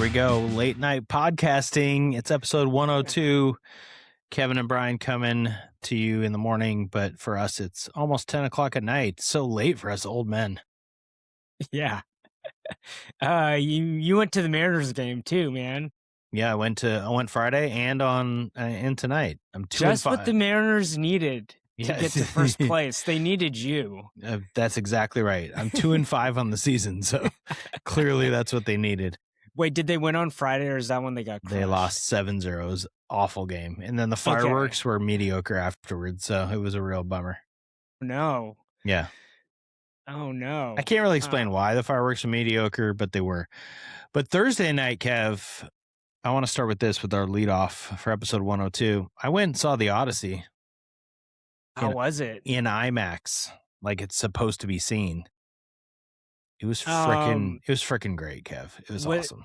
we go. Late night podcasting. It's episode 102. Kevin and Brian coming to you in the morning, but for us, it's almost 10 o'clock at night. So late for us old men. Yeah. You went to the Mariners game too, man. Yeah, I went Friday and tonight. I'm 2-5. Just what the Mariners needed to get to first place. They needed you. That's exactly right. I'm 2-5 on the season, so clearly that's what they needed. Wait, did they win on Friday, or is that when they got crushed? They lost 7-0. It was an awful game. And then the fireworks were mediocre afterwards, so it was a real bummer. No. Yeah. Oh, no. I can't really explain why the fireworks are mediocre, but they were. But Thursday night, Kev, I want to start with this with our leadoff for episode 102. I went and saw the Odyssey. How was it? In IMAX, like it's supposed to be seen. It was freaking great, Kev. It was awesome.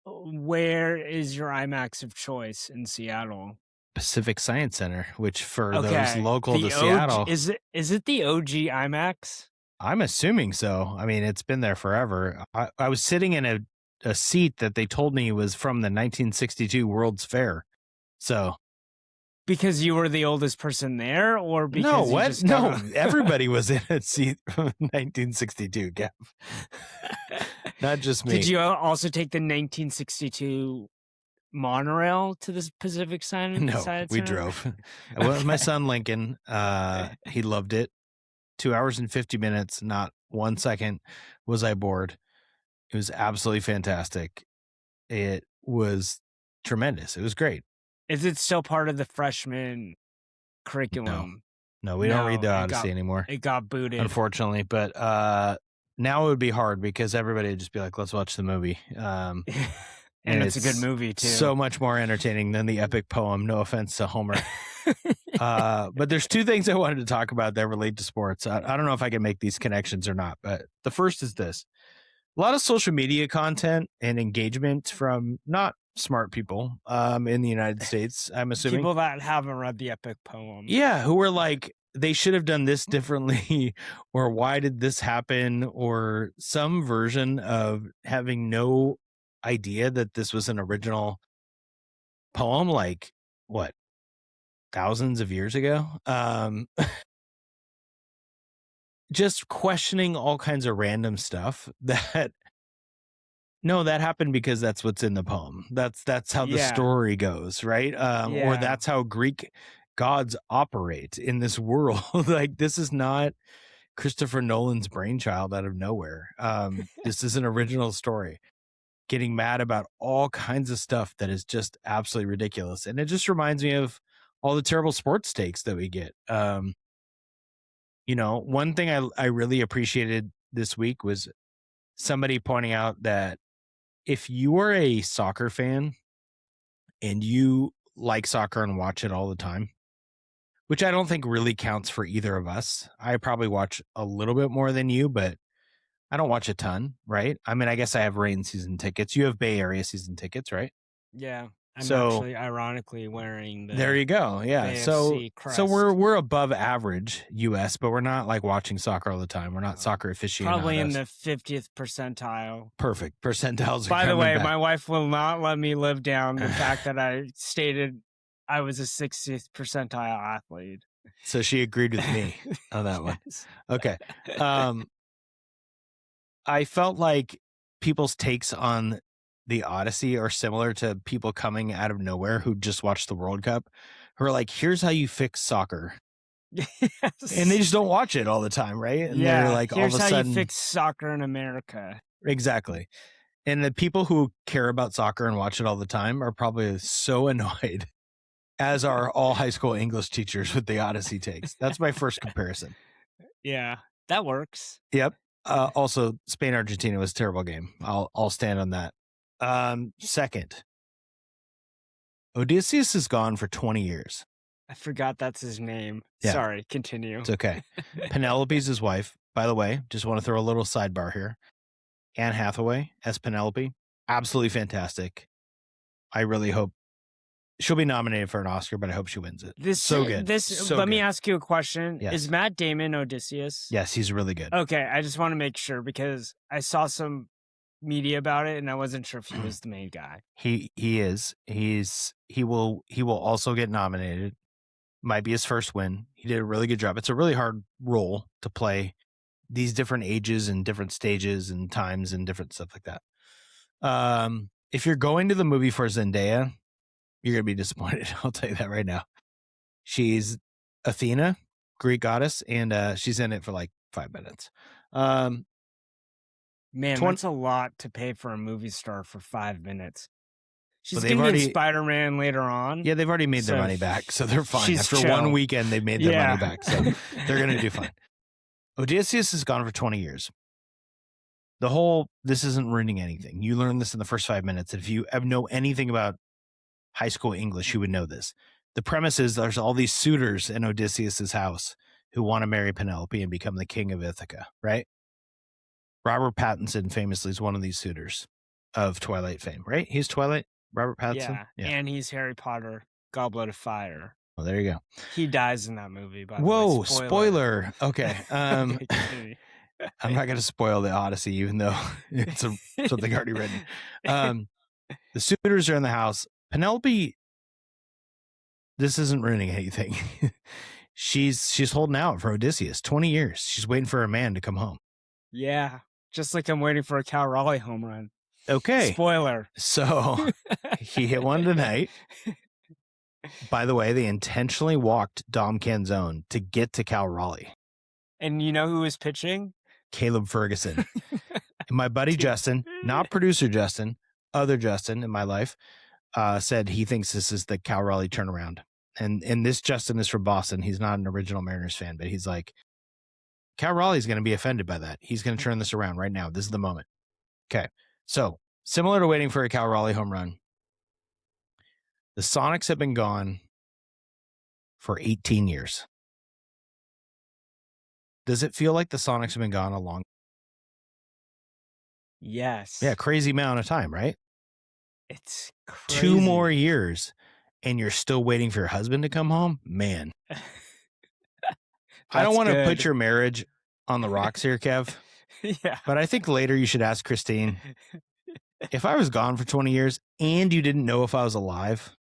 Where is your IMAX of choice in Seattle? Pacific Science Center, which for those local to Seattle. Is it the OG IMAX? I'm assuming so. I mean, it's been there forever. I was sitting in a seat that they told me was from the 1962 World's Fair. So. Because you were the oldest person there, or because everybody was in a seat from 1962, Kev. Not just me. Did you also take the 1962 monorail to the Pacific Science Center? No, we drove. I went with my son Lincoln. He loved it. 2 hours and 50 minutes, not 1 second was I bored. It was absolutely fantastic. It was tremendous. It was great. Is it still part of the freshman curriculum? No, we don't read the Odyssey anymore. It got booted. Unfortunately, but now it would be hard because everybody would just be like, let's watch the movie. And it's a good movie, too. So much more entertaining than the epic poem. No offense to Homer. But there's two things I wanted to talk about that relate to sports. I don't know if I can make these connections or not, but the first is this. A lot of social media content and engagement from not smart people in the United States, I'm assuming. People that haven't read the epic poem. Yeah, who were like, they should have done this differently, or why did this happen, or some version of having no idea that this was an original poem, like, what, thousands of years ago? Just questioning all kinds of random stuff that happened because that's what's in the poem. That's how the story goes, right? Or that's how Greek gods operate in this world. Like, this is not Christopher Nolan's brainchild out of nowhere. This is an original story. Getting mad about all kinds of stuff that is just absolutely ridiculous. And it just reminds me of all the terrible sports takes that we get. One thing I really appreciated this week was somebody pointing out that if you are a soccer fan and you like soccer and watch it all the time, which I don't think really counts for either of us. I probably watch a little bit more than you, but I don't watch a ton, right? I mean, I guess I have rain season tickets. You have Bay Area season tickets, right? Yeah. I'm actually ironically wearing the There you go. Yeah. AFC crest. So we're above average US, but we're not like watching soccer all the time. We're not soccer aficionados. Probably in the 50th percentile. Perfect. Percentiles are By the way, back. my wife will not let me live down the fact that I stated I was a 60th percentile athlete. So she agreed with me on that one. Okay. I felt like people's takes on the Odyssey are similar to people coming out of nowhere who just watched the World Cup, who are like, here's how you fix soccer. Yes. And they just don't watch it all the time, right? And yeah, they're like, here's all of a how sudden, you fix soccer in America. Exactly. And the people who care about soccer and watch it all the time are probably so annoyed, as are all high school English teachers with the Odyssey takes. That's my first comparison. Yeah, that works. Yep. Also, Spain-Argentina was a terrible game. I'll stand on that. Second, Odysseus is gone for 20 years. I forgot that's his name. Yeah. Sorry, continue. It's okay. Penelope's his wife. By the way, just want to throw a little sidebar here. Anne Hathaway as Penelope, absolutely fantastic. I really hope she'll be nominated for an Oscar, but I hope she wins it. So good. Let me ask you a question. Yes. Is Matt Damon Odysseus? Yes, he's really good. Okay, I just want to make sure because I saw some media about it, and I wasn't sure if he was the main guy. He is. He will also get nominated. Might be his first win. He did a really good job. It's a really hard role to play, these different ages and different stages and times and different stuff like that. If you're going to the movie for Zendaya, you're gonna be disappointed. I'll tell you that right now. She's Athena, Greek goddess, and she's in it for like 5 minutes. Man, that's a lot to pay for a movie star for 5 minutes. She's going to be in Spider-Man later on. Yeah, they've already made their money back, so they're fine. After one weekend, they've made their money back, so they're going to do fine. Odysseus has gone for 20 years. This isn't ruining anything. You learn this in the first 5 minutes. If you know anything about high school English, you would know this. The premise is there's all these suitors in Odysseus's house who want to marry Penelope and become the king of Ithaca, right? Robert Pattinson famously is one of these suitors of Twilight fame, right? He's Twilight, Robert Pattinson? Yeah, and he's Harry Potter, Goblet of Fire. Well, there you go. He dies in that movie, by the way. Whoa, spoiler. Okay. I'm not going to spoil the Odyssey, even though it's something already written. The suitors are in the house. Penelope, this isn't ruining anything. She's holding out for Odysseus 20 years. She's waiting for a man to come home. Yeah, just like I'm waiting for a Cal Raleigh home run. Okay. Spoiler. So he hit one tonight. By the way, they intentionally walked Dom Canzone to get to Cal Raleigh. And you know who was pitching? Caleb Ferguson. And my buddy Justin, not producer Justin, other Justin in my life, said he thinks this is the Cal Raleigh turnaround. And this Justin is from Boston. He's not an original Mariners fan, but he's like, Cal Raleigh's going to be offended by that. He's going to turn this around right now. This is the moment. Okay. So similar to waiting for a Cal Raleigh home run, the Sonics have been gone for 18 years. Does it feel like the Sonics have been gone a long? Yes. Yeah. Crazy amount of time, right? It's crazy. 2 more years and you're still waiting for your husband to come home? Man. I don't want to put your marriage on the rocks here, Kev. Yeah. But I think later you should ask Christine, if I was gone for 20 years and you didn't know if I was alive,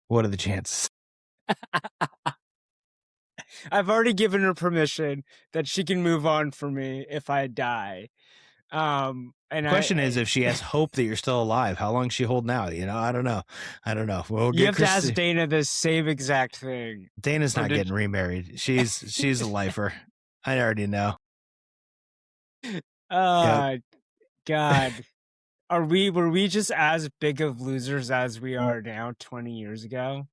what are the chances? I've already given her permission that she can move on for me if I die. And the question is, if she has hope that you're still alive, how long is she holding out? I don't know. You have to ask Dana this same exact thing. Dana's not getting remarried. She's a lifer. I already know. God. Were we just as big of losers as we are now 20 years ago?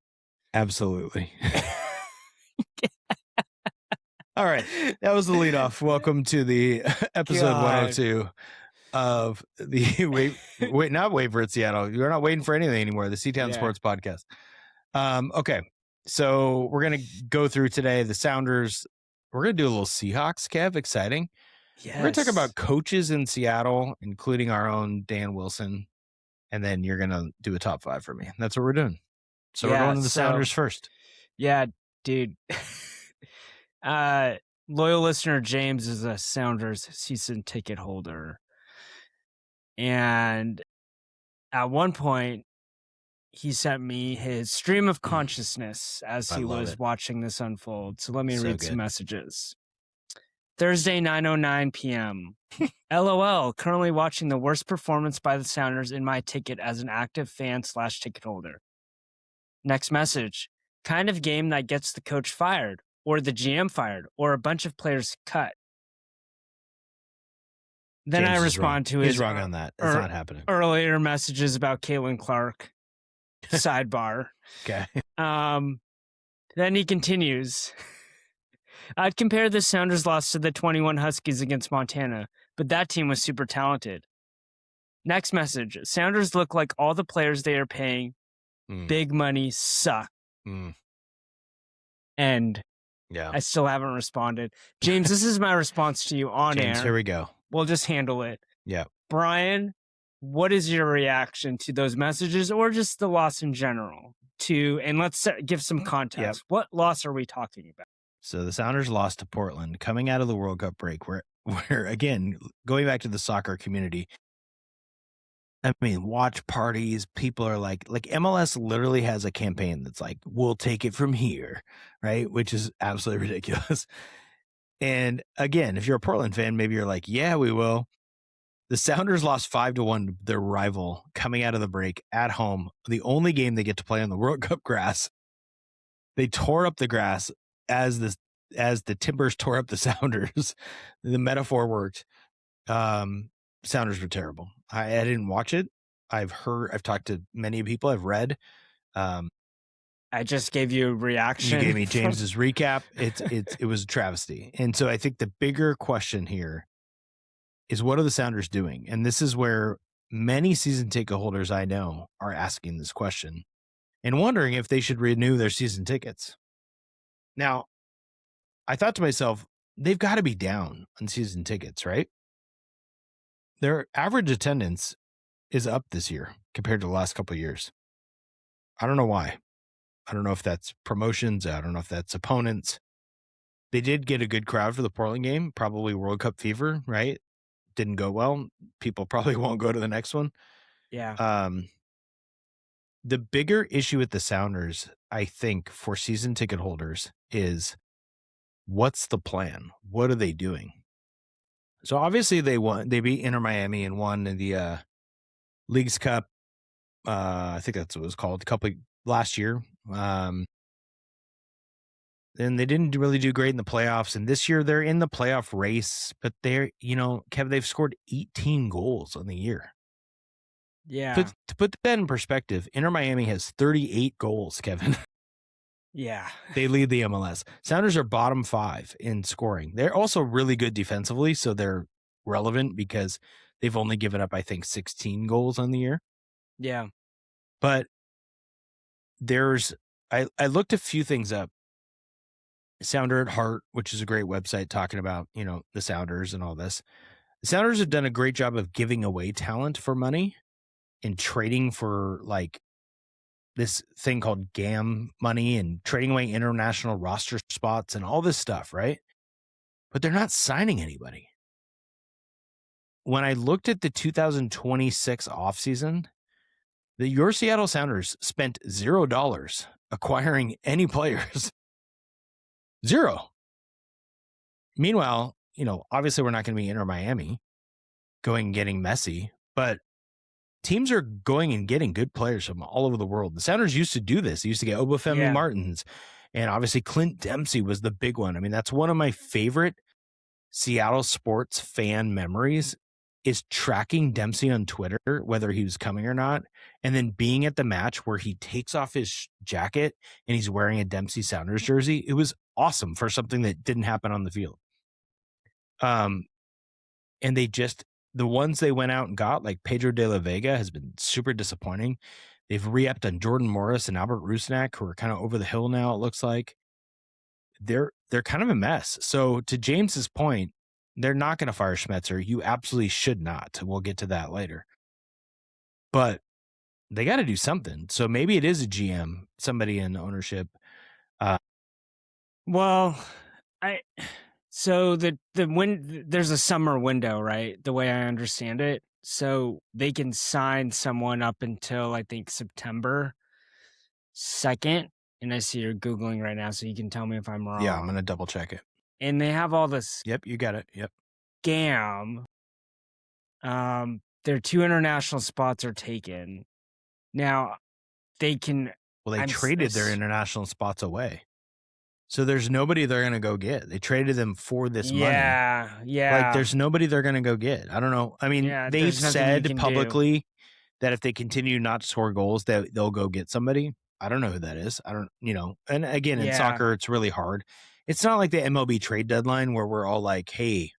Absolutely. All right. That was the leadoff. Welcome to the episode 102 of the not wait for it, Seattle. You're not waiting for anything anymore. The SeaTown Sports Podcast. Okay. So we're going to go through today the Sounders. We're going to do a little Seahawks, Kev. Exciting. Yes. We're going to talk about coaches in Seattle, including our own Dan Wilson. And then you're going to do a top 5 for me. That's what we're doing. So we're going to the Sounders first. Yeah, dude. Loyal listener James is a Sounders season ticket holder. And at one point, he sent me his stream of consciousness as he was watching this unfold. So let me read some messages. Thursday, 9:09 p.m. LOL, currently watching the worst performance by the Sounders in my ticket as an active fan / ticket holder. Next message. Kind of game that gets the coach fired, or the GM fired, or a bunch of players cut. Then James I respond to his... He's wrong on that. It's not happening. Earlier messages about Caitlin Clark. Sidebar. Okay. Then he continues. I'd compare the Sounders loss to the 21 Huskies against Montana, but that team was super talented. Next message. Sounders look like all the players they are paying big money suck. And I still haven't responded. James, this is my response to you on James, air. Here we go. We'll just handle it. Yeah. Brian, what is your reaction to those messages or just the loss in general? And let's give some context. What loss are we talking about? So the Sounders lost to Portland coming out of the World Cup break where again, going back to the soccer community, I mean, watch parties, people are like MLS literally has a campaign that's like, we'll take it from here, right? Which is absolutely ridiculous. And again, if you're a Portland fan, maybe you're like, yeah, we will. The Sounders lost 5-1 to their rival coming out of the break at home. The only game they get to play on the World Cup grass. They tore up the grass as the Timbers tore up the Sounders. The metaphor worked. Sounders were terrible. I didn't watch it. I've talked to many people. I've read. I just gave you a reaction. You gave me James's recap. It was a travesty. And so I think the bigger question here is, what are the Sounders doing? And this is where many season ticket holders I know are asking this question and wondering if they should renew their season tickets. Now, I thought to myself, they've got to be down on season tickets, right? Their average attendance is up this year compared to the last couple of years. I don't know why. I don't know if that's promotions. I don't know if that's opponents. They did get a good crowd for the Portland game, probably World Cup fever, right? Didn't go well. People probably won't go to the next one. Yeah. The bigger issue with the Sounders, I think, for season ticket holders is, what's the plan? What are they doing? So obviously they beat Inter Miami and won the Leagues Cup. I think that's what it was called, last year. And they didn't really do great in the playoffs. And this year they're in the playoff race, but Kevin, they've scored 18 goals on the year. Yeah. To put that in perspective, Inter Miami has 38 goals, Kevin. Yeah. They lead the MLS. Sounders are bottom 5 in scoring. They're also really good defensively, so they're relevant because they've only given up, I think, 16 goals on the year. Yeah. But I looked a few things up. Sounder at Heart, which is a great website talking about, the Sounders and all this. The Sounders have done a great job of giving away talent for money and trading for this thing called GAM money and trading away international roster spots and all this stuff, right? But they're not signing anybody. When I looked at the 2026 offseason, your Seattle Sounders spent $0 acquiring any players. 0. Meanwhile, obviously we're not going to be Inter Miami going and getting Messi, but teams are going and getting good players from all over the world. The Sounders used to do this. They used to get Obafemi Martins, and obviously Clint Dempsey was the big one. I mean, that's one of my favorite Seattle sports fan memories, is tracking Dempsey on Twitter, whether he was coming or not, and then being at the match where he takes off his jacket and he's wearing a Dempsey Sounders jersey. It was awesome for something that didn't happen on the field. And the ones they went out and got, like Pedro de la Vega, has been super disappointing. They've re-upped on Jordan Morris and Albert Rusnak, who are kind of over the hill now, it looks like. They're kind of a mess. So to James's point, they're not going to fire Schmetzer. You absolutely should not. We'll get to that later. But they got to do something. So maybe it is a GM, somebody in ownership. So there's a summer window, right? The way I understand it. So they can sign someone up until, I think, September 2nd. And I see you're Googling right now, so you can tell me if I'm wrong. Yeah, I'm going to double check it. And they have all this. Yep, you got it. Yep. Scam. Their 2 international spots are taken. Now, they can. Well, they traded their international spots away. So there's nobody they're going to go get. They traded them for this money. Yeah. There's nobody they're going to go get. I don't know. I mean, they've said publicly that if they continue not to score goals, they'll go get somebody. I don't know who that is. I don't, and again, in soccer, it's really hard. It's not like the MLB trade deadline where we're all like, hey,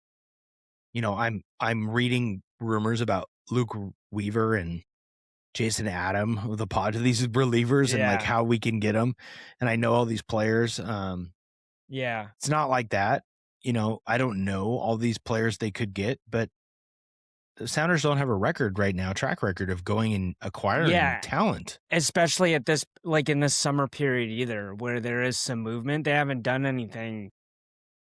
I'm reading rumors about Luke Weaver and Jason Adam of the pod, these relievers, and how we can get them. And I know all these players. It's not like that. I don't know all these players they could get, but Sounders don't have a track record of going and acquiring talent. Especially at this, like in this summer period either, where there is some movement. They haven't done anything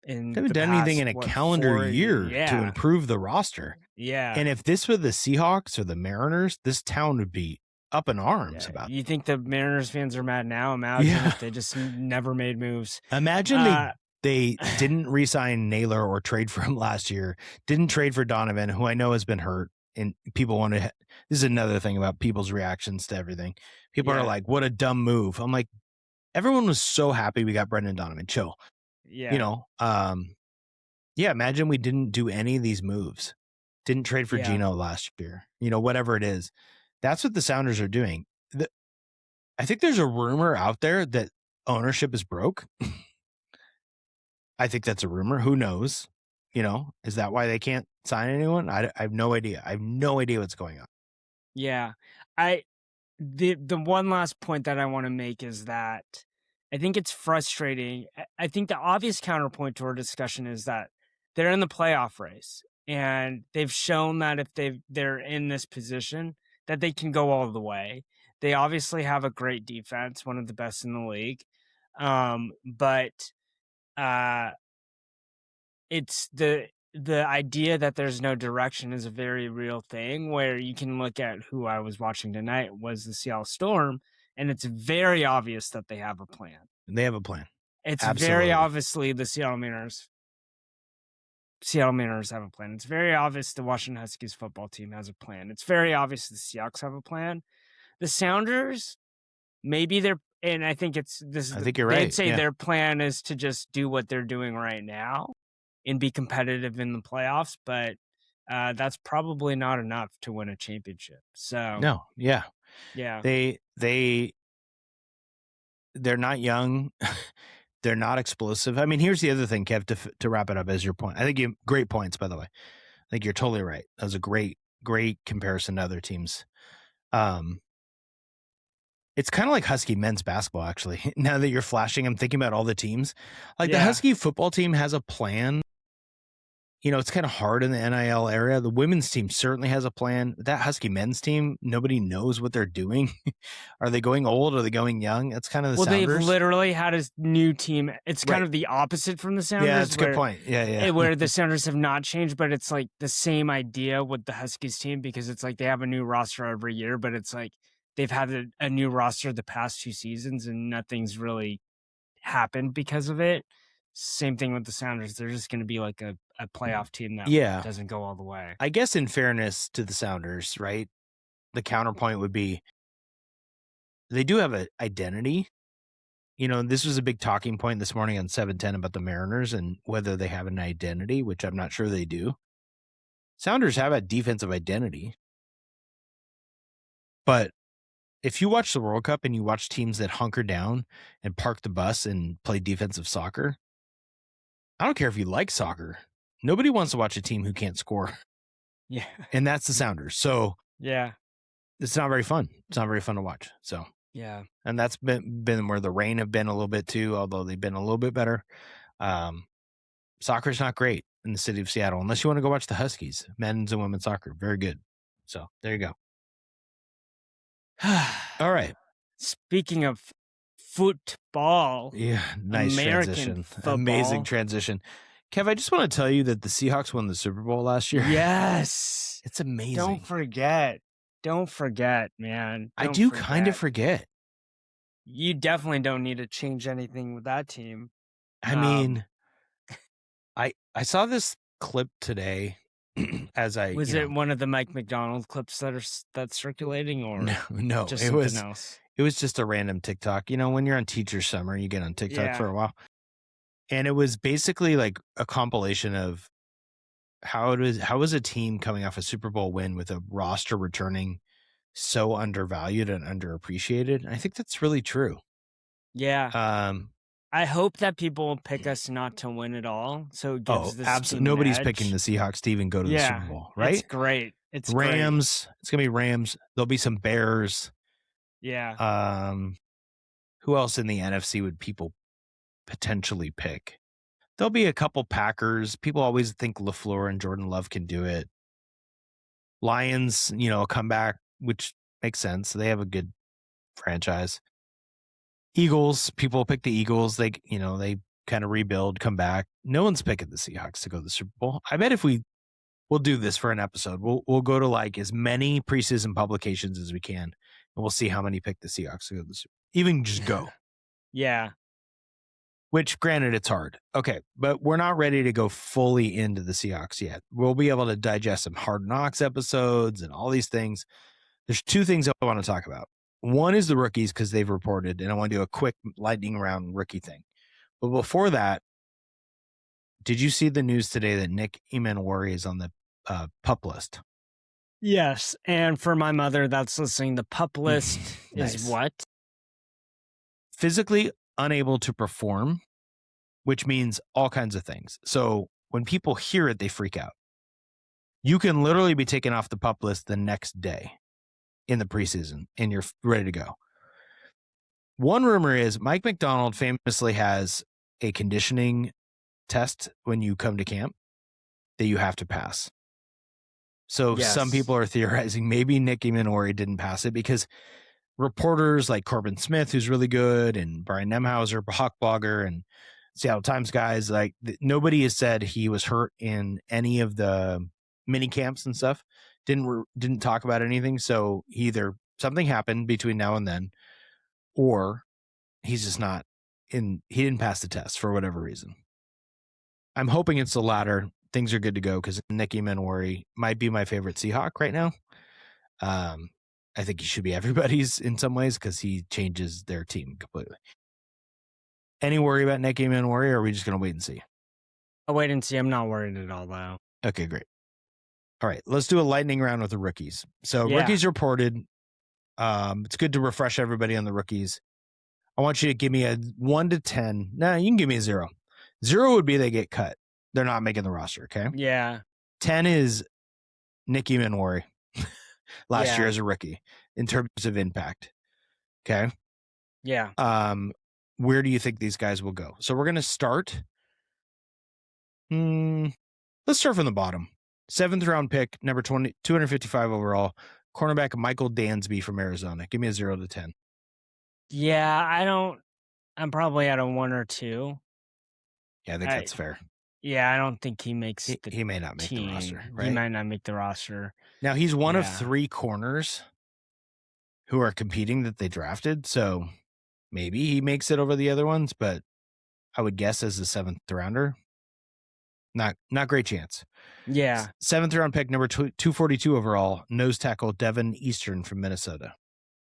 in a calendar year to improve the roster. Yeah. And if this were the Seahawks or the Mariners, this town would be up in arms about it. You think the Mariners fans are mad now? Imagine if they just never made moves. Imagine they didn't re-sign Naylor or trade for him last year, didn't trade for Donovan, who I know has been hurt. And people want to, this is another thing about people's reactions to everything. People are like, what a dumb move. I'm like, everyone was so happy we got Brendan Donovan. Chill. Yeah. You know, imagine we didn't do any of these moves. Didn't trade for Geno last year. You know, whatever it is. That's what the Sounders are doing. I think there's a rumor out there that ownership is broke. I think that's a rumor. Who knows? You know, is that why they can't sign anyone? I have no idea. I have no idea what's going on. Yeah. The one last point that I want to make is that I think it's frustrating. I think the obvious counterpoint to our discussion is that they're in the playoff race, and they've shown that if they're in this position, that they can go all the way. They obviously have a great defense, one of the best in the league. But it's the idea that there's no direction is a very real thing, where you can look at who I was watching tonight was the Seattle Storm, and it's very obvious that they have a plan. They have a plan. It's very obviously the Seattle Mariners have a plan. It's very obvious the Washington Huskies football team has a plan. It's very obvious the Seahawks have a plan. The Sounders, maybe and I think I think you're right. They'd say their plan is to just do what they're doing right now and be competitive in the playoffs, but that's probably not enough to win a championship. So no, yeah. They're not young. They're not explosive. I mean, here's the other thing, Kev, to wrap it up as your point. I think you great points, by the way. I think you're totally right. That was a great comparison to other teams. It's kind of like Husky men's basketball, actually. Now that you're flashing, I'm thinking about all the teams. Like the Husky football team has a plan. You know, it's kind of hard in the NIL area. The women's team certainly has a plan. That Husky men's team, nobody knows what they're doing. Are they going old? Are they going young? That's kind of the Sounders. They've literally had a new team. It's kind of the opposite from the Sounders. Yeah, that's a good point. Yeah. Where the Sounders have not changed, but it's like the same idea with the Huskies team, because it's like they have a new roster every year, but it's like they've had a new roster the past 2 seasons and nothing's really happened because of it. Same thing with the Sounders. They're just going to be like a playoff team that doesn't go all the way. I guess in fairness to the Sounders, right, the counterpoint would be they do have an identity. You know, this was a big talking point this morning on 710 about the Mariners and whether they have an identity, which I'm not sure they do. Sounders have a defensive identity. But if you watch the World Cup and you watch teams that hunker down and park the bus and play defensive soccer, I don't care if you like soccer. Nobody wants to watch a team who can't score. Yeah. And that's the Sounders. So yeah, it's not very fun. It's not very fun to watch. So yeah. And that's been where the Rain have been a little bit too, although they've been a little bit better. Soccer's not great in the city of Seattle, unless you want to go watch the Huskies, men's and women's soccer. Very good. So there you go. All right. Speaking of football. Yeah, nice American transition. Football. Amazing transition. Kev, I just want to tell you that the Seahawks won the Super Bowl last year. Yes. It's amazing. Don't forget, man. I do kind of forget. You definitely don't need to change anything with that team. I mean, I saw this clip today as I was it one of the Mike McDonald clips that's circulating, or no, just something else? It was just a random TikTok. You know, when you're on teacher summer, you get on TikTok for a while. And it was basically like a compilation of how was a team coming off a Super Bowl win with a roster returning so undervalued and underappreciated. And I think that's really true. Yeah. I hope that people pick us not to win it all. So it gives this absolutely nobody's picking the Seahawks to even go to the Super Bowl, right? It's great. It's Rams. Great. It's gonna be Rams. There'll be some Bears. Yeah. Who else in the NFC would people potentially pick? There'll be a couple Packers. People always think LaFleur and Jordan Love can do it. Lions, come back, which makes sense. They have a good franchise. Eagles, people pick the Eagles. They kind of rebuild, come back. No one's picking the Seahawks to go to the Super Bowl. I bet if we'll do this for an episode, we'll go to like as many preseason publications as we can, and we'll see how many pick the Seahawks to go to the Super Bowl. Even just go. Yeah. Which, granted, it's hard. Okay, but we're not ready to go fully into the Seahawks yet. We'll be able to digest some Hard Knocks episodes and all these things. There's two things I want to talk about. One is the rookies because they've reported, and I want to do a quick lightning round rookie thing. But before that, did you see the news today that Nick Emmanwori is on the PUP list? Yes, and for my mother that's listening, the PUP list Nice. is what? Physically unable to perform, which means all kinds of things. So when people hear it, they freak out. You can literally be taken off the PUP list the next day in the preseason, and you're ready to go. One rumor is Mike McDonald famously has a conditioning test when you come to camp that you have to pass. So Some people are theorizing maybe Nick Emmanwori didn't pass it because reporters like Corbin Smith, who's really good, and Brian Nemhauser, Hawk Blogger, and Seattle Times guys, like nobody has said he was hurt in any of the mini camps and stuff. Didn't talk about anything. So either something happened between now and then, or he's just not in. He didn't pass the test for whatever reason. I'm hoping it's the latter. Things are good to go because Nick Emmanwori might be my favorite Seahawk right now. I think he should be everybody's in some ways because he changes their team completely. Any worry about Nick Emmanwori, or are we just going to wait and see? I'll wait and see. I'm not worried at all, though. Okay, great. All right, let's do a lightning round with the rookies. So rookies reported. It's good to refresh everybody on the rookies. I want you to give me a 1 to 10. No, you can give me a 0. 0 would be they get cut. They're not making the roster, okay? Yeah. 10 is Nick Emmanwori last year as a rookie in terms of impact. Okay? Yeah. Where do you think these guys will go? So we're going to start. Let's start from the bottom. 7th round pick, number 255 overall, cornerback Michael Dansby from Arizona. Give me a 0 to 10. Yeah, I'm probably at a 1 or 2. Yeah, I think that's fair. Yeah, I don't think he makes the He may not make team. the roster, right? He might not make the roster. Now, he's one of 3 corners who are competing that they drafted, so maybe he makes it over the other ones, but I would guess as a 7th rounder, not great chance. Yeah. 7th round pick, number 242 overall, nose tackle Devin Eastern from Minnesota.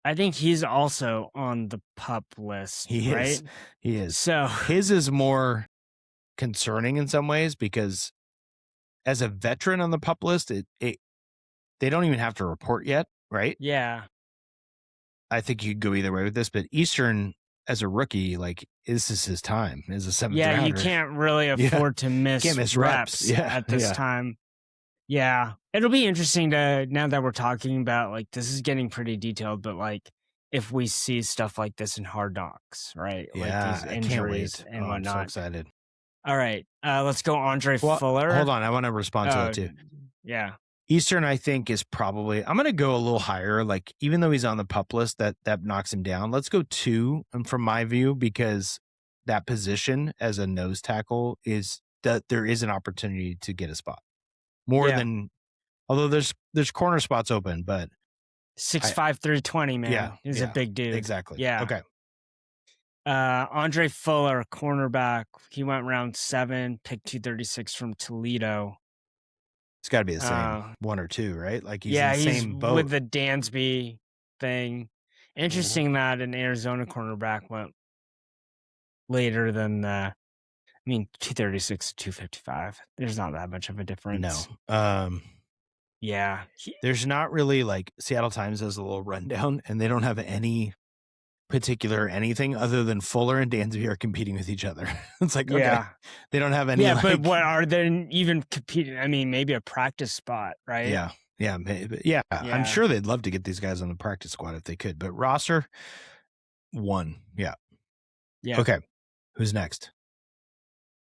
I think he's also on the PUP list. He is. So his is more concerning in some ways because as a veteran on the PUP list, they don't even have to report yet, right? Yeah. I think you could go either way with this, but Eastern as a rookie, like this is his time as a 7th rounder. Yeah, you can't really afford to miss reps at this time. Yeah. It'll be interesting now that we're talking about, like, this is getting pretty detailed, but like if we see stuff like this in Hard Knocks, right? Yeah, like these injuries and whatnot. I'm so excited. All right. Let's go Andre Fuller. Hold on. I want to respond to that too. Yeah. Eastern, I think, is probably, I'm going to go a little higher. Like, even though he's on the PUP list, that knocks him down. Let's go 2 from my view, because that position as a nose tackle is that there is an opportunity to get a spot more than, although there's corner spots open, but 6'5", 320, man. He's a big dude. Exactly. Yeah. Okay. Andre Fuller, cornerback. He went round 7, pick 236 from Toledo. It's got to be the same 1 or 2, right? Like he's in the same boat with the Dansby thing. Interesting that an Arizona cornerback went later than 236 to 255. There's not that much of a difference. No. Yeah. There's not really, like, Seattle Times does a little rundown, and they don't have any particular anything other than Fuller and Dansby are competing with each other. It's like, okay, they don't have any. Yeah, but what are they even competing? I mean, maybe a practice spot, right? Yeah. I'm sure they'd love to get these guys on the practice squad if they could, but roster 1. Yeah. Okay. Who's next?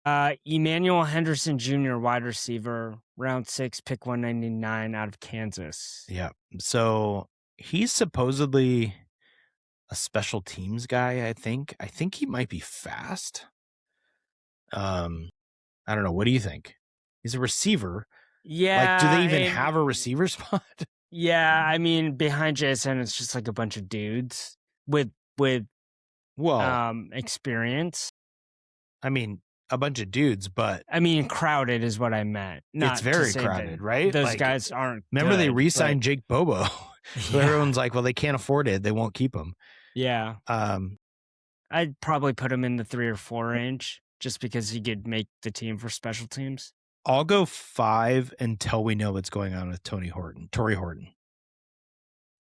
Emmanuel Henderson Jr., wide receiver, round 6, pick 199 out of Kansas. Yeah. So he's supposedly a special teams guy, I think. I think he might be fast. I don't know. What do you think? He's a receiver. Yeah. Do they even have a receiver spot? Yeah, I mean, behind Jason, it's just like a bunch of dudes with experience. I mean, a bunch of dudes, but I mean, crowded is what I meant. Not it's very crowded, right? Those guys aren't. Remember, good, they re-signed Jake Bobo. So everyone's like, well, they can't afford it. They won't keep him. Yeah. I'd probably put him in the 3 or 4 range just because he could make the team for special teams. I'll go 5 until we know what's going on with Tory Horton.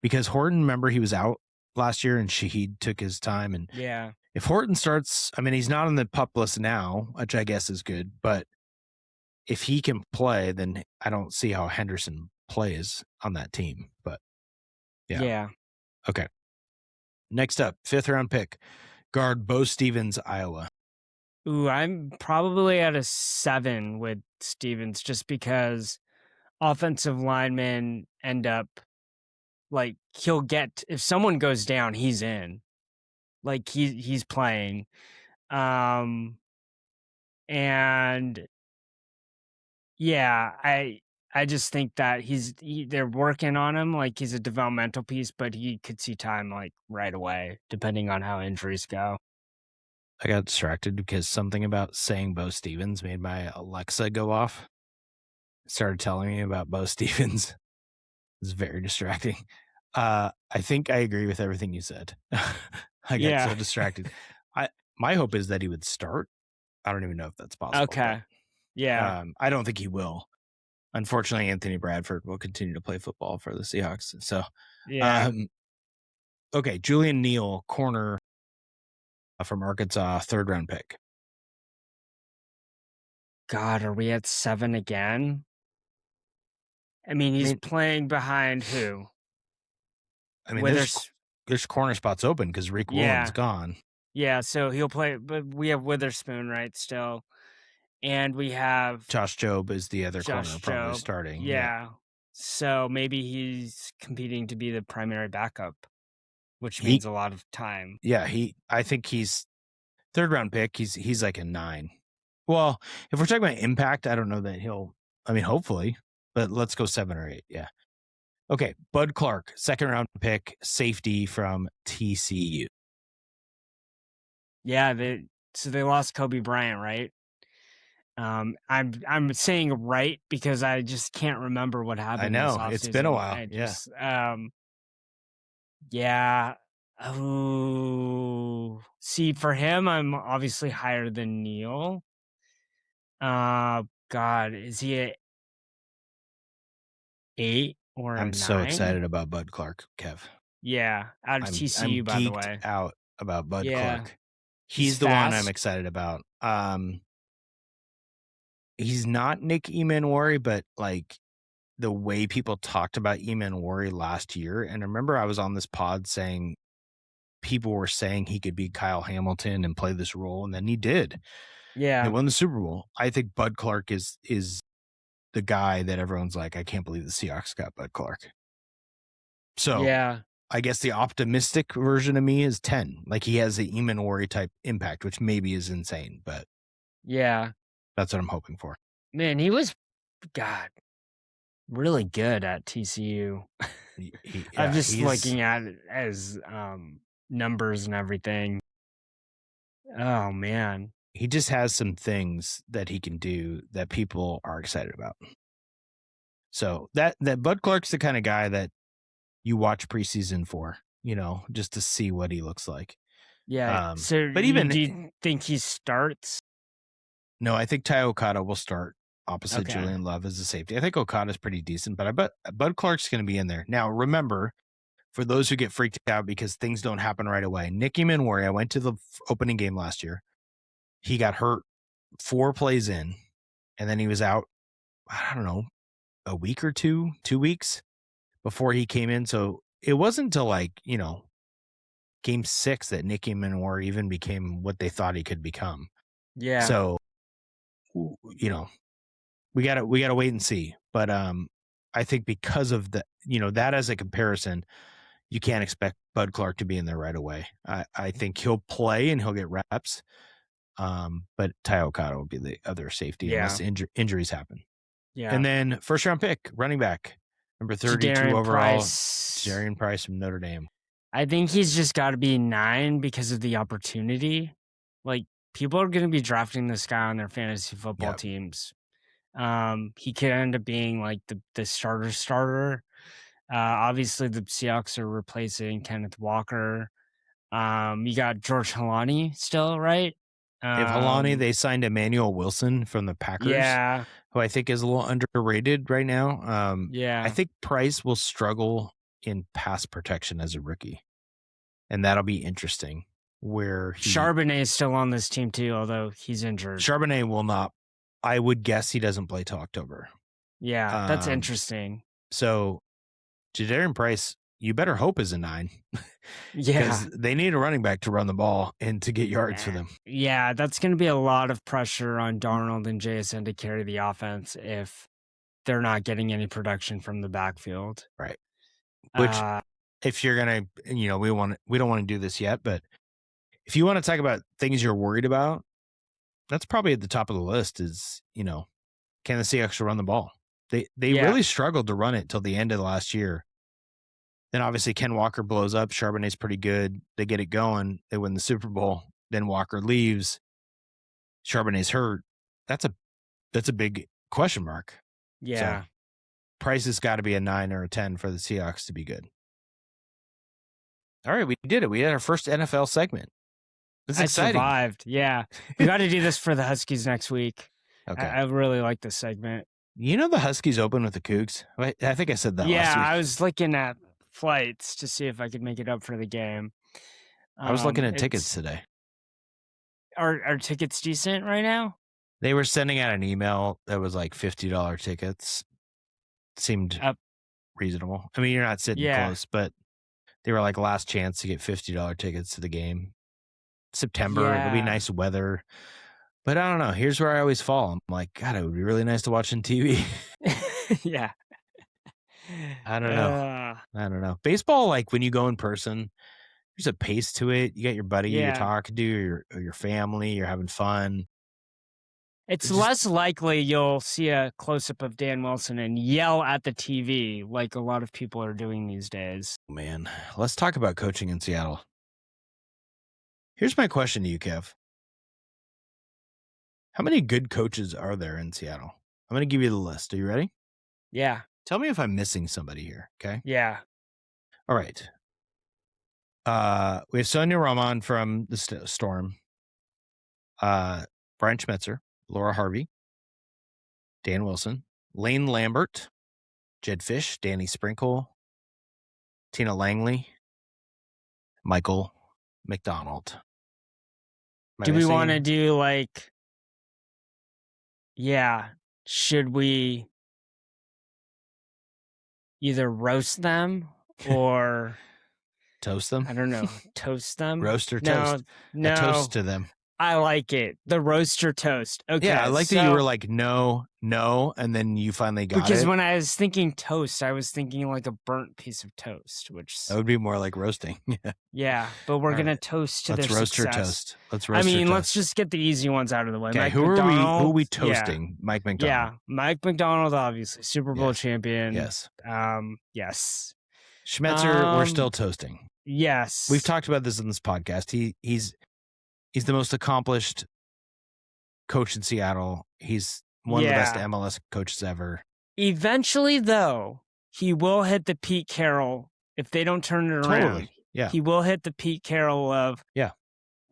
Because Horton, remember, he was out last year and Shaheed took his time. And yeah, if Horton starts, I mean, he's not on the PUP list now, which I guess is good. But if he can play, then I don't see how Henderson plays on that team. But yeah. Okay. Next up, 5th round pick, guard Bo Stevens, Iowa. Ooh, I'm probably at a 7 with Stevens just because offensive linemen end up like he'll get if someone goes down, he's in. Like he's playing. And yeah, I just think that they're working on him like he's a developmental piece, but he could see time like right away, depending on how injuries go. I got distracted because something about saying Bo Stevens made my Alexa go off. It started telling me about Bo Stevens. It's very distracting. I think I agree with everything you said. I got so distracted. My hope is that he would start. I don't even know if that's possible. Okay. Yeah. I don't think he will. Unfortunately, Anthony Bradford will continue to play football for the Seahawks. So, yeah. Okay, Julian Neal, corner from Arkansas, 3rd round pick. God, are we at 7 again? I mean, he's playing behind who? I mean, there's corner spots open because Rick Woolen's gone. Yeah, so he'll play, but we have Witherspoon, right, still. And we have Josh Jobe is the other corner probably starting. Yeah. So maybe he's competing to be the primary backup, which means a lot of time. Yeah, I think he's 3rd round pick. He's like a 9. Well, if we're talking about impact, I don't know that hopefully, but let's go 7 or 8. Yeah. Okay. Bud Clark, 2nd round pick, safety from TCU. Yeah. They lost Kobe Bryant, right? I'm saying right because I just can't remember what happened. I know it's been a while. Yeah. Oh, see, for him, I'm obviously higher than Neal. God, is he a 8 or a 9? I'm so excited about Bud Clark, Kev. Yeah, out of TCU, by the way. Out about Bud Clark. He's the one I'm excited about. He's not Nick Emmanwori, but like the way people talked about Emmanwori last year, and I remember I was on this pod saying people were saying he could be Kyle Hamilton and play this role, and then he did. Yeah, they won the Super Bowl. I think Bud Clark is the guy that everyone's like, I can't believe the Seahawks got Bud Clark. So yeah, I guess the optimistic version of me is 10. Like he has the Emmanwori type impact, which maybe is insane, but yeah, that's what I'm hoping for. Man, he was, really good at TCU. I'm just looking at it as numbers and everything. Oh man, he just has some things that he can do that people are excited about. So that Bud Clark's the kind of guy that you watch preseason for, just to see what he looks like. Yeah. Do you think he starts? No, I think Ty Okada will start opposite Julian Love as a safety. I think Okada's pretty decent, but I bet Bud Clark's going to be in there. Now, remember, for those who get freaked out because things don't happen right away, Nick Emmanwori, I went to the opening game last year. He got hurt 4 plays in, and then he was out, I don't know, a week or 2 weeks before he came in. So it wasn't until game 6 that Nick Emmanwori even became what they thought he could become. Yeah. So we gotta wait and see. But I think because of that as a comparison, you can't expect Bud Clark to be in there right away. I think he'll play and he'll get reps. But Ty Okada will be the other safety unless injuries happen. Yeah. And then first round pick, running back, number 32 overall, Jadarian Price from Notre Dame. I think he's just got to be 9 because of the opportunity. Like, people are going to be drafting this guy on their fantasy football teams. He could end up being like the starter. Obviously, the Seahawks are replacing Kenneth Walker. You got George Halani still, right? They have Halani. They signed Emmanuel Wilson from the Packers, who I think is a little underrated right now. I think Price will struggle in pass protection as a rookie, and that'll be interesting. Where Charbonnet is still on this team too, although he's injured. Charbonnet will not. I would guess he doesn't play till October. Yeah, that's interesting. So, Jadarian Price, you better hope is a 9. Yeah, because they need a running back to run the ball and to get yards for them. Yeah, that's going to be a lot of pressure on Darnold and JSN to carry the offense if they're not getting any production from the backfield. Right. Which, if you're gonna, we don't want to do this yet, but if you want to talk about things you're worried about, that's probably at the top of the list. Is can the Seahawks run the ball? They really struggled to run it till the end of the last year. Then obviously Ken Walker blows up. Charbonnet's pretty good. They get it going. They win the Super Bowl. Then Walker leaves. Charbonnet's hurt. That's a big question mark. Yeah. So, Price has got to be a 9 or a 10 for the Seahawks to be good. All right, we did it. We had our first NFL segment. This is exciting. I survived. Yeah. We got to do this for the Huskies next week. Okay. I really like this segment. The Huskies open with the Cougs? I think I said that last week. Yeah, I was looking at flights to see if I could make it up for the game. I was looking at tickets today. Are tickets decent right now? They were sending out an email that was like $50 tickets. Seemed reasonable. I mean, you're not sitting close, but they were like last chance to get $50 tickets to the game. September, it'll be nice weather. But I don't know. Here's where I always fall. I'm like, God, it would be really nice to watch on TV. Yeah. I don't know. Baseball, like when you go in person, there's a pace to it. You got your buddy you're talking to, or your family, you're having fun. It's less likely you'll see a close-up of Dan Wilson and yell at the TV like a lot of people are doing these days. Man, let's talk about coaching in Seattle. Here's my question to you, Kev. How many good coaches are there in Seattle? I'm going to give you the list. Are you ready? Yeah. Tell me if I'm missing somebody here, okay? Yeah. All right. We have Sonia Raman from the Storm. Brian Schmetzer. Laura Harvey, Dan Wilson, Lane Lambert, Jedd Fisch, Danny Sprinkle, Tina Langley, Michael McDonald. Do we want to do should we either roast them or toast them? I don't know. Toast them? Roast or toast? No. A toast to them. I like it. The roaster toast. Okay. Yeah, I like that you were like, no, and then you finally got it. Because when I was thinking toast, I was thinking like a burnt piece of toast, which... That would be more like roasting. Yeah, but we're going to toast to their success. Let's roast your toast. Let's just get the easy ones out of the way. Okay, who are we toasting? Yeah. Mike McDonald. Yeah, Mike McDonald, obviously. Super Bowl champion. Yes. Yes. Schmetzer, we're still toasting. Yes. We've talked about this in this podcast. He's the most accomplished coach in Seattle. He's one of the best MLS coaches ever. Eventually, though, he will hit the Pete Carroll. If they don't turn it around, totally. Yeah. He will hit the Pete Carroll of,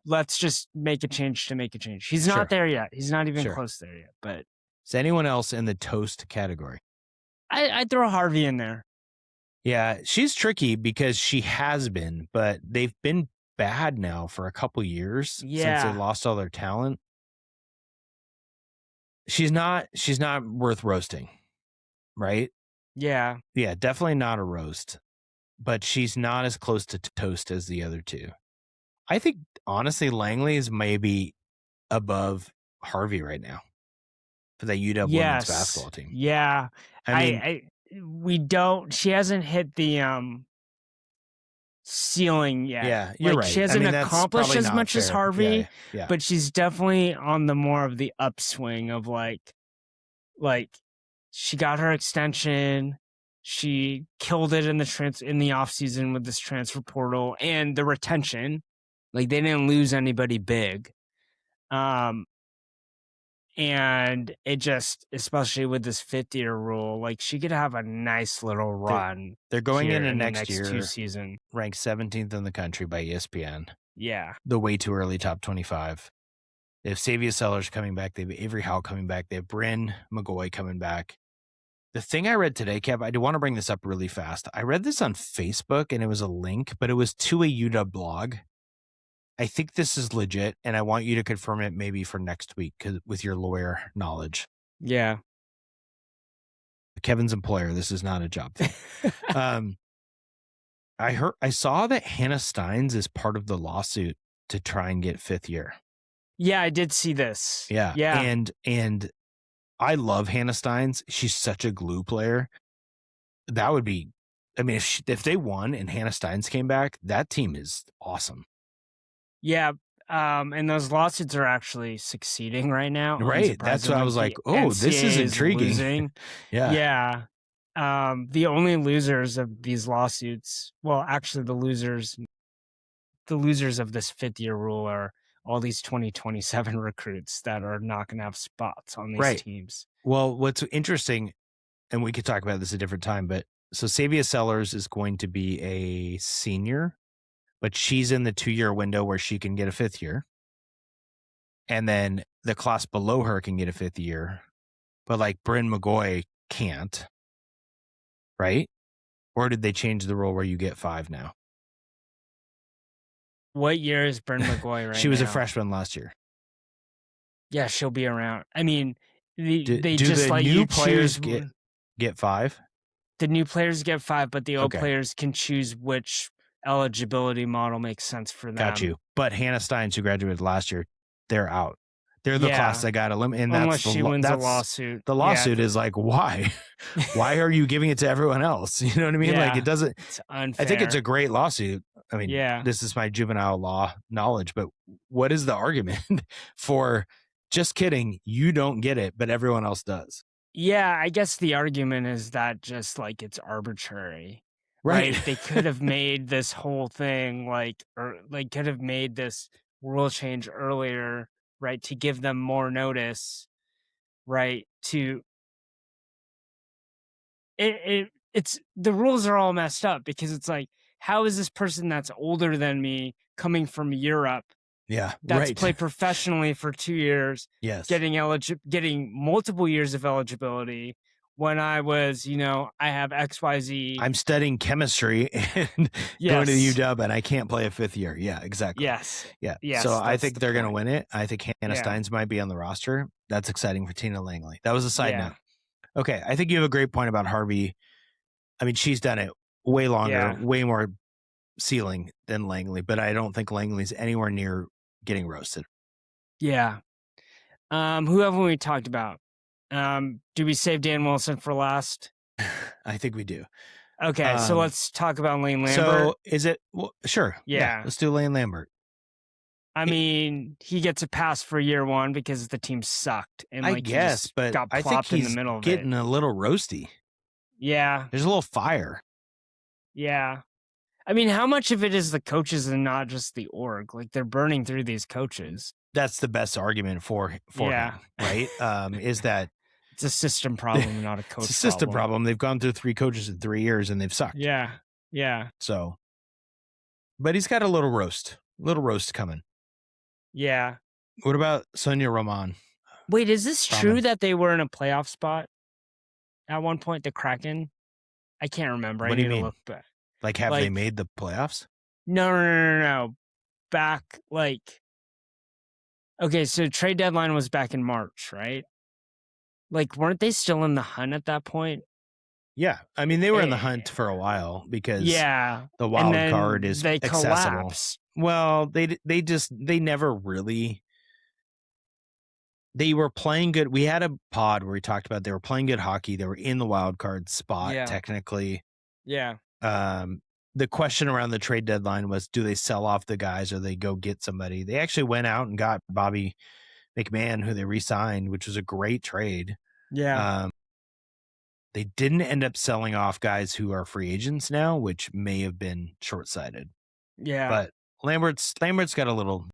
let's just make a change to make a change. He's not there yet. He's not even close there yet. But is anyone else in the toast category? I'd throw Harvey in there. Yeah, she's tricky because she has been, but they've been bad now for a couple years since they lost all their talent. She's not worth roasting, right? Yeah, definitely not a roast, but she's not as close to toast as the other two. I think honestly Langley is maybe above Harvey right now. for the UW women's basketball team. Yeah. She hasn't hit the ceiling yet. Yeah, you're right. She hasn't accomplished as much as Harvey, but she's definitely on the more of the upswing of like she got her extension. She killed it in the offseason with this transfer portal and the retention. Like they didn't lose anybody big. And it just, especially with this 50-year rule, like she could have a nice little run. They're going into next year, 2 season, ranked 17th in the country by ESPN. Yeah. The way too early top 25. They have Savia Sellers coming back. They have Avery Howell coming back. They have Bryn McGoy coming back. The thing I read today, Kev, I do want to bring this up really fast. I read this on Facebook and it was a link, but it was to a UW blog. I think this is legit, and I want you to confirm it maybe for next week with your lawyer knowledge. Yeah. Kevin's employer, this is not a job thing. I saw that Hannah Stein is part of the lawsuit to try and get 5th year. Yeah, I did see this. Yeah. And I love Hannah Stein. She's such a glue player. That would be, I mean, if they won and Hannah Stein came back, that team is awesome. Yeah, and those lawsuits are actually succeeding right now. Right, that's what I was like, oh, this is intriguing. Yeah. The only losers of these lawsuits, well, actually the losers of this 5th-year rule are all these 2027 recruits that are not going to have spots on these teams. Well, what's interesting, and we could talk about this a different time, but so Savia Sellers is going to be a senior, but she's in the 2-year window where she can get a 5th year. And then the class below her can get a 5th year, but like Bryn McGoy can't, right? Or did they change the rule where you get 5 now? What year is Bryn McGoy right now? She was a freshman last year. Yeah, she'll be around. I mean, they do just the let new you players choose. Get 5? The new players get 5, but the old players can choose which eligibility model makes sense for them. Got you. But Hannah Stein, who graduated last year, they're out. They're the class that got eliminated. Unless she wins a lawsuit. The lawsuit is like, why? Why are you giving it to everyone else? You know what I mean? Like, it doesn't. It's unfair. I think it's a great lawsuit. I mean, this is my juvenile law knowledge, but what is the argument for just kidding? You don't get it, but everyone else does. Yeah, I guess the argument is that just like it's arbitrary. Right. They could have made this whole thing could have made this rule change earlier, right? To give them more notice, right? It's the rules are all messed up because it's like, how is this person that's older than me coming from Europe? Yeah. That's played professionally for 2 years. Yes. Getting multiple years of eligibility. When I was, I have XYZ. I'm studying chemistry and going to the UW, and I can't play a 5th year. Yeah, exactly. Yes. Yeah. So I think they're going to win it. I think Hannah Steins might be on the roster. That's exciting for Tina Langley. That was a side note. Okay. I think you have a great point about Harvey. I mean, she's done it way longer, way more ceiling than Langley, but I don't think Langley's anywhere near getting roasted. Yeah. Who haven't we talked about? Do we save Dan Wilson for last? I think we do. Okay, so let's talk about Lane Lambert. So is it? Well, sure. Yeah. Let's do Lane Lambert. I mean, he gets a pass for year 1 because the team sucked, and I guess, but got I think he's in the middle of getting a little roasty. Yeah, there's a little fire. Yeah, I mean, how much of it is the coaches and not just the org? Like they're burning through these coaches. That's the best argument for him, right? Is that it's a system problem, not a coach. It's a system problem. They've gone through 3 coaches in 3 years and they've sucked. Yeah. So, but he's got a little roast coming. Yeah. What about Sonia Raman? Wait, is this true that they were in a playoff spot at one point? The Kraken? I can't remember. What do you mean? Look back. Like, have they made the playoffs? No. Back okay, so trade deadline was back in March, right? Like, weren't they still in the hunt at that point? Yeah. I mean, they were in the hunt for a while because the wild card is accessible. Collapsed. Well, they never really, they were playing good. We had a pod where we talked about they were playing good hockey. They were in the wild card spot, technically. Yeah. The question around the trade deadline was, do they sell off the guys or they go get somebody? They actually went out and got Bobby McMahon, who they re-signed, which was a great trade. Yeah. They didn't end up selling off guys who are free agents now, which may have been short-sighted. Yeah. But Lambert's got a little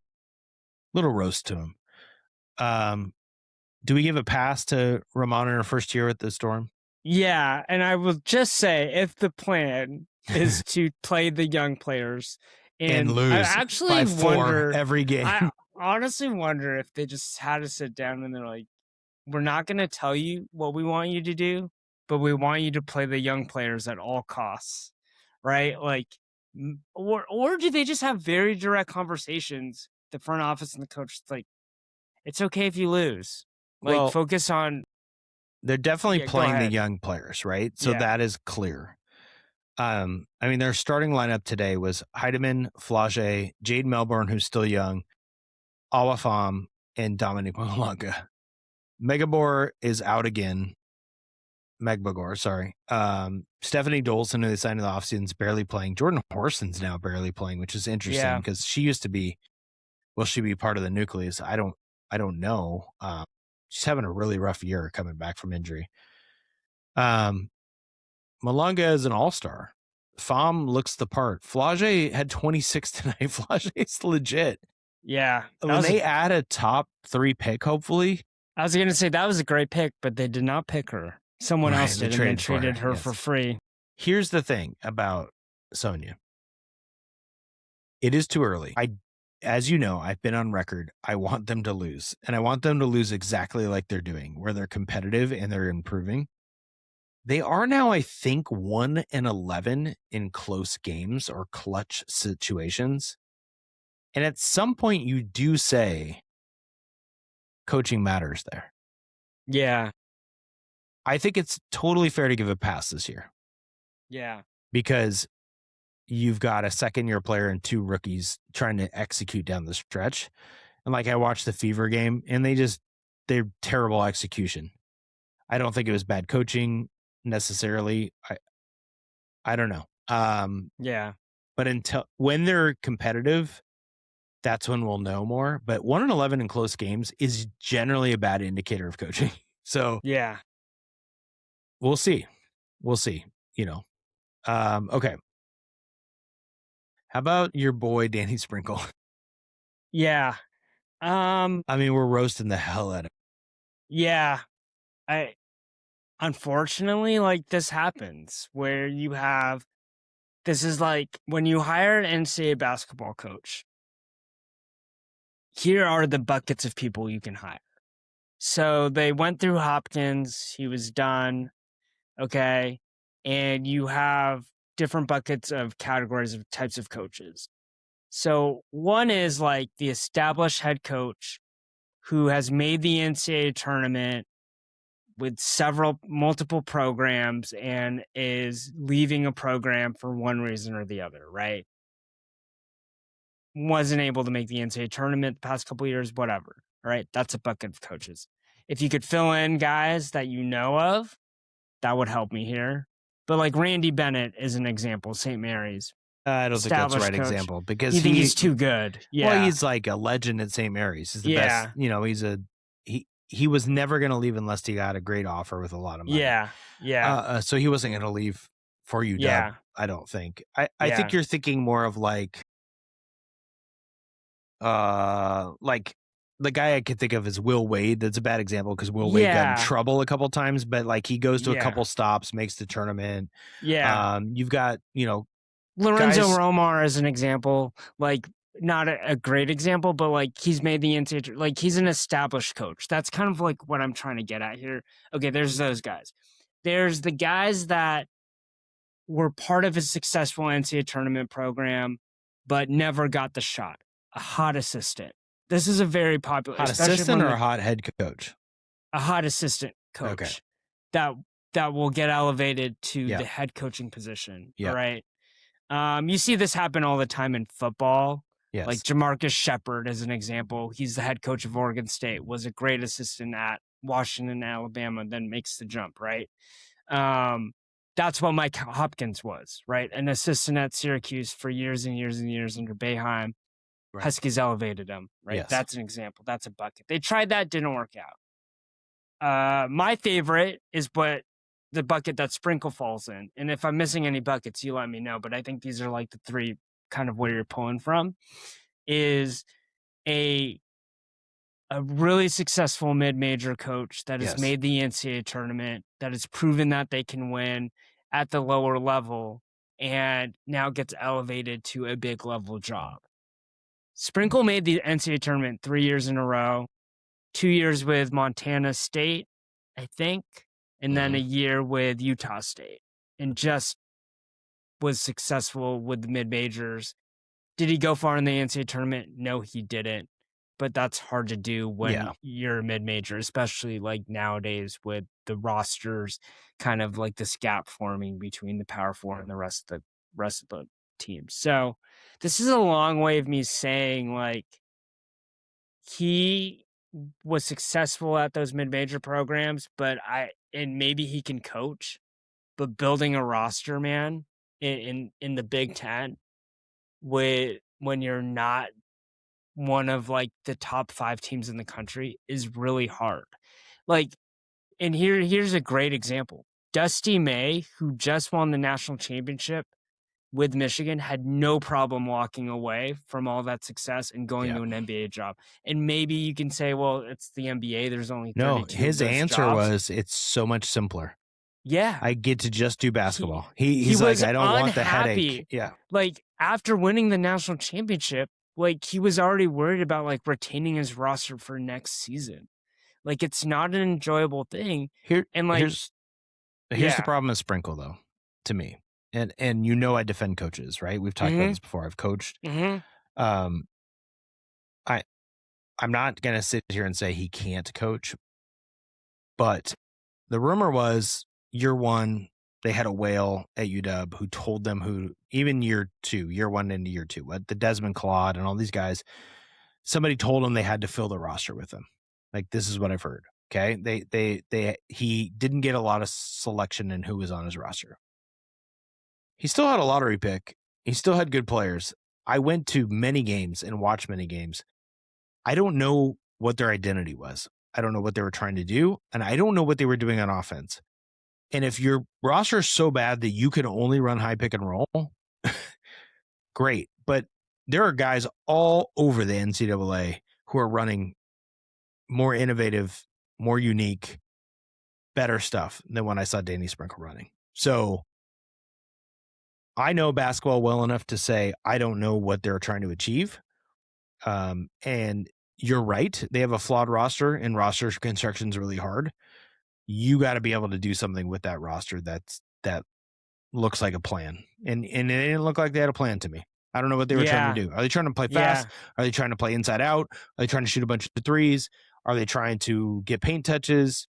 roast to him. Do we give a pass to Raman in her first year at the Storm? Yeah, and I will just say, if the plan is to play the young players and lose, I actually wonder every game. I honestly wonder if they just had to sit down and they're like, we're not going to tell you what we want you to do, but we want you to play the young players at all costs, right? Like, or do they just have very direct conversations, the front office and the coach, like, it's okay if you lose. Like, focus on. They're definitely playing the young players, right? So that is clear. I mean, their starting lineup today was Heidemann, Flage, Jade Melbourne, who's still young, Obafemi, and Dominic Malanga. Megabor is out again. Megbagor, sorry. Stephanie Dolson, who they signed in the offseason, is barely playing. Jordan Horson's now barely playing, which is interesting because she used to be. Will she be part of the nucleus? I don't know. She's having a really rough year coming back from injury. Malanga is an all-star. Fam looks the part. Flage had 26 tonight. Flage is legit. Yeah. When they add a top 3 pick, hopefully. I was going to say that was a great pick, but they did not pick her. Someone else did, and they traded her for free. Here's the thing about Sonia. It is too early. As you know, I've been on record. I want them to lose, and I want them to lose exactly like they're doing, where they're competitive and they're improving. They are now, I think, 1-11 in close games or clutch situations. And at some point, you do say coaching matters there. Yeah. I think it's totally fair to give a pass this year. Yeah. Because you've got a second-year player and 2 rookies trying to execute down the stretch. And like I watched the Fever game, and they're terrible execution. I don't think it was bad coaching necessarily. I don't know. Yeah. But when they're competitive, that's when we'll know more. But 1-11 in close games is generally a bad indicator of coaching. So yeah, we'll see. Okay. How about your boy Danny Sprinkle? Yeah. I mean, we're roasting the hell out of him. Yeah. Unfortunately, like, this happens where this is like when you hire an NCAA basketball coach, here are the buckets of people you can hire. So they went through Hopkins, he was done. Okay. And you have different buckets of categories of types of coaches. So one is like the established head coach who has made the NCAA tournament with multiple programs and is leaving a program for one reason or the other, right? Wasn't able to make the NCAA tournament the past couple of years, whatever, right? That's a bucket of coaches. If you could fill in guys that you know of, that would help me here. But like Randy Bennett is an example, St. Mary's. I don't think that's the right example because you think he's too good. Yeah. Well, he's like a legend at St. Mary's. He's the best. You know, he was never going to leave unless he got a great offer with a lot of money. Yeah. Yeah. So he wasn't going to leave for you, Doug, I don't think. I think you're thinking more of like the guy I could think of is Will Wade. That's a bad example because Will Wade got in trouble a couple times, but like he goes to a couple stops, makes the tournament. Yeah. You've got, Lorenzo Romar as an example, like not a great example, but like he's made the NCAA, like he's an established coach. That's kind of like what I'm trying to get at here. Okay, there's those guys. There's the guys that were part of a successful NCAA tournament program, but never got the shot. A hot assistant. This is a very popular hot assistant or a hot head coach. A hot assistant coach that will get elevated to the head coaching position. Right. You see this happen all the time in football. Yes. Like Jamarcus Shepard, as an example, he's the head coach of Oregon State, was a great assistant at Washington, Alabama, then makes the jump, right? That's what Mike Hopkins was, right? An assistant at Syracuse for years and years and years under Boeheim. Right. Huskies elevated him, right? Yes. That's an example. That's a bucket. They tried that, didn't work out. My favorite is the bucket that Sprinkle falls in. And if I'm missing any buckets, you let me know. But I think these are like the three kind of where you're pulling from, is a really successful mid-major coach that has made the NCAA tournament, that has proven that they can win at the lower level, and now gets elevated to a big level job. Sprinkle made the NCAA tournament 3 years in a row, 2 years with Montana State, I think, and then a year with Utah State, and just was successful with the mid-majors. Did he go far in the NCAA tournament? No, he didn't. But that's hard to do when you're a mid-major, especially like nowadays with the rosters, kind of like this gap forming between the Power Four and the rest of the teams. So this is a long way of me saying, like, he was successful at those mid-major programs, and maybe he can coach, but building a roster, man, in the Big Ten, when you're not one of like the top 5 teams in the country, is really hard. Like, and here's a great example. Dusty May, who just won the national championship with Michigan, had no problem walking away from all that success and going to an NBA job. And maybe you can say, well, it's the NBA. There's only 32 No, his answer jobs. was, it's so much simpler. Yeah. I get to just do basketball. He's like, I don't want the headache. Yeah. Like, after winning the national championship, like, he was already worried about like retaining his roster for next season. Like, it's not an enjoyable thing. Here's the problem with Sprinkle, though, to me. And I defend coaches, right? We've talked about this before. I've coached. I'm not gonna sit here and say he can't coach, but the rumor was year one they had a whale at UW who told them even year one into year two, the Desmond Claude and all these guys, somebody told them they had to fill the roster with them. Like, this is what I've heard. Okay, he didn't get a lot of selection in who was on his roster. He still had a lottery pick. He still had good players. I went to many games and watched many games. I don't know what their identity was. I don't know what they were trying to do, and I don't know what they were doing on offense. And if your roster is so bad that you can only run high pick and roll, great. But there are guys all over the NCAA who are running more innovative, more unique, better stuff than when I saw Danny Sprinkle running. So I know basketball well enough to say I don't know what they're trying to achieve. And you're right. They have a flawed roster, and roster construction is really hard. You got to be able to do something with that roster that looks like a plan. And it didn't look like they had a plan to me. I don't know what they were trying to do. Are they trying to play fast? Are they trying to play inside out? Are they trying to shoot a bunch of threes? Are they trying to get paint touches?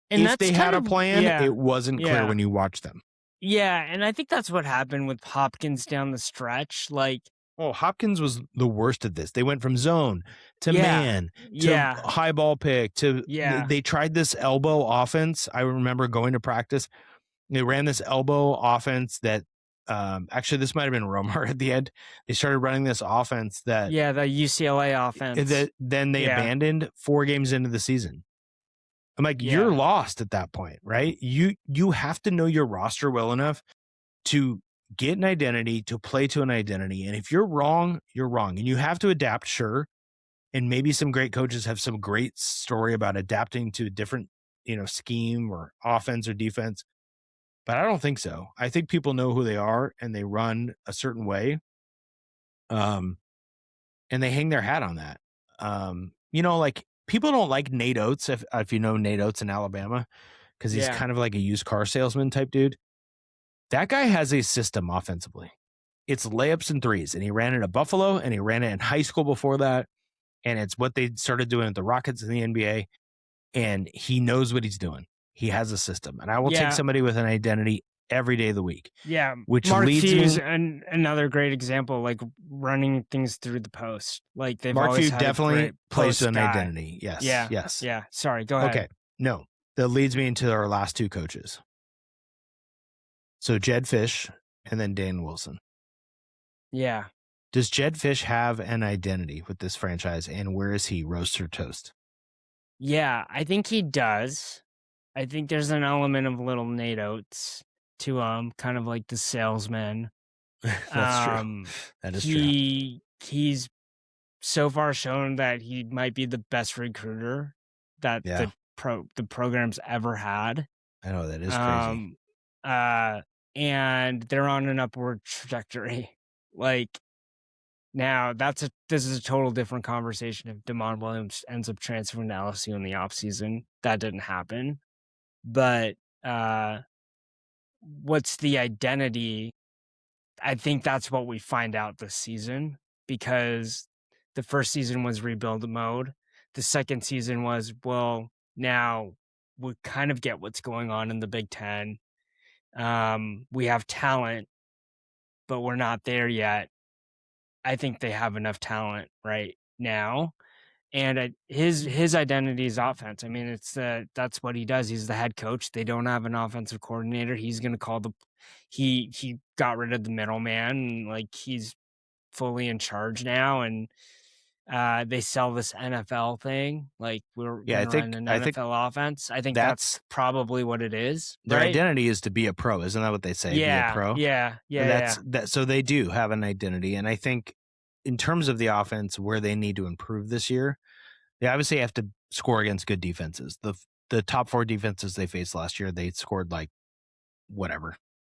And if they had a plan, it wasn't clear when you watched them. Yeah, and I think that's what happened with Hopkins down the stretch. Like, Hopkins was the worst at this. They went from zone to man to high ball pick to they tried this elbow offense. I remember going to practice. They ran this elbow offense that actually this might have been Romar at the end. They started running this offense that the UCLA offense that then they abandoned 4 games into the season. I'm like, you're lost at that point, right? You have to know your roster well enough to get an identity, to play to an identity. And if you're wrong, you're wrong. And you have to adapt, sure. And maybe some great coaches have some great story about adapting to a different, scheme or offense or defense. But I don't think so. I think people know who they are and they run a certain way. And they hang their hat on that. Like, people don't like Nate Oates, if you know Nate Oates in Alabama, because he's kind of like a used car salesman type dude. That guy has a system offensively. It's layups and threes, and he ran it at Buffalo, and he ran it in high school before that, and it's what they started doing at the Rockets in the NBA, and he knows what he's doing. He has a system, and I will take somebody with an identity every day of the week. Yeah, which Mark leads Few's me another great example, like running things through the post. Like they've Mark always Few had definitely a great plays to post an guy. identity. Yes. Yeah. Yes. Yeah. Sorry. Go ahead. Okay. No, that leads me into our last two coaches. So Jedd Fisch and then Dan Wilson. Yeah. Does Jedd Fisch have an identity with this franchise, and where is he, roast or toast? Yeah, I think he does. I think there's an element of little Nate Oates to kind of like the salesman. That's true. That is true. He's so far shown that he might be the best recruiter that the program's ever had. I know, that is crazy. And they're on an upward trajectory. Like now, this is a total different conversation if Damon Williams ends up transferring to LSU in the offseason. That didn't happen. But what's the identity? I think that's what we find out this season, because the first season was rebuild mode. The second season was, well, now we kind of get what's going on in the Big Ten. We have talent, but we're not there yet. I think they have enough talent right now. And his identity is offense. I mean, that's what he does. He's the head coach. They don't have an offensive coordinator. He's going to call he got rid of the middleman. And like he's fully in charge now. And they sell this NFL thing. Like we're going to run an NFL offense. I think that's probably what it is. Their right? identity is to be a pro. Isn't that what they say? Yeah. Be a pro. Yeah. So they do have an identity. And I think in terms of the offense, where they need to improve this year, they obviously have to score against good defenses. The top 4 defenses they faced last year, they scored like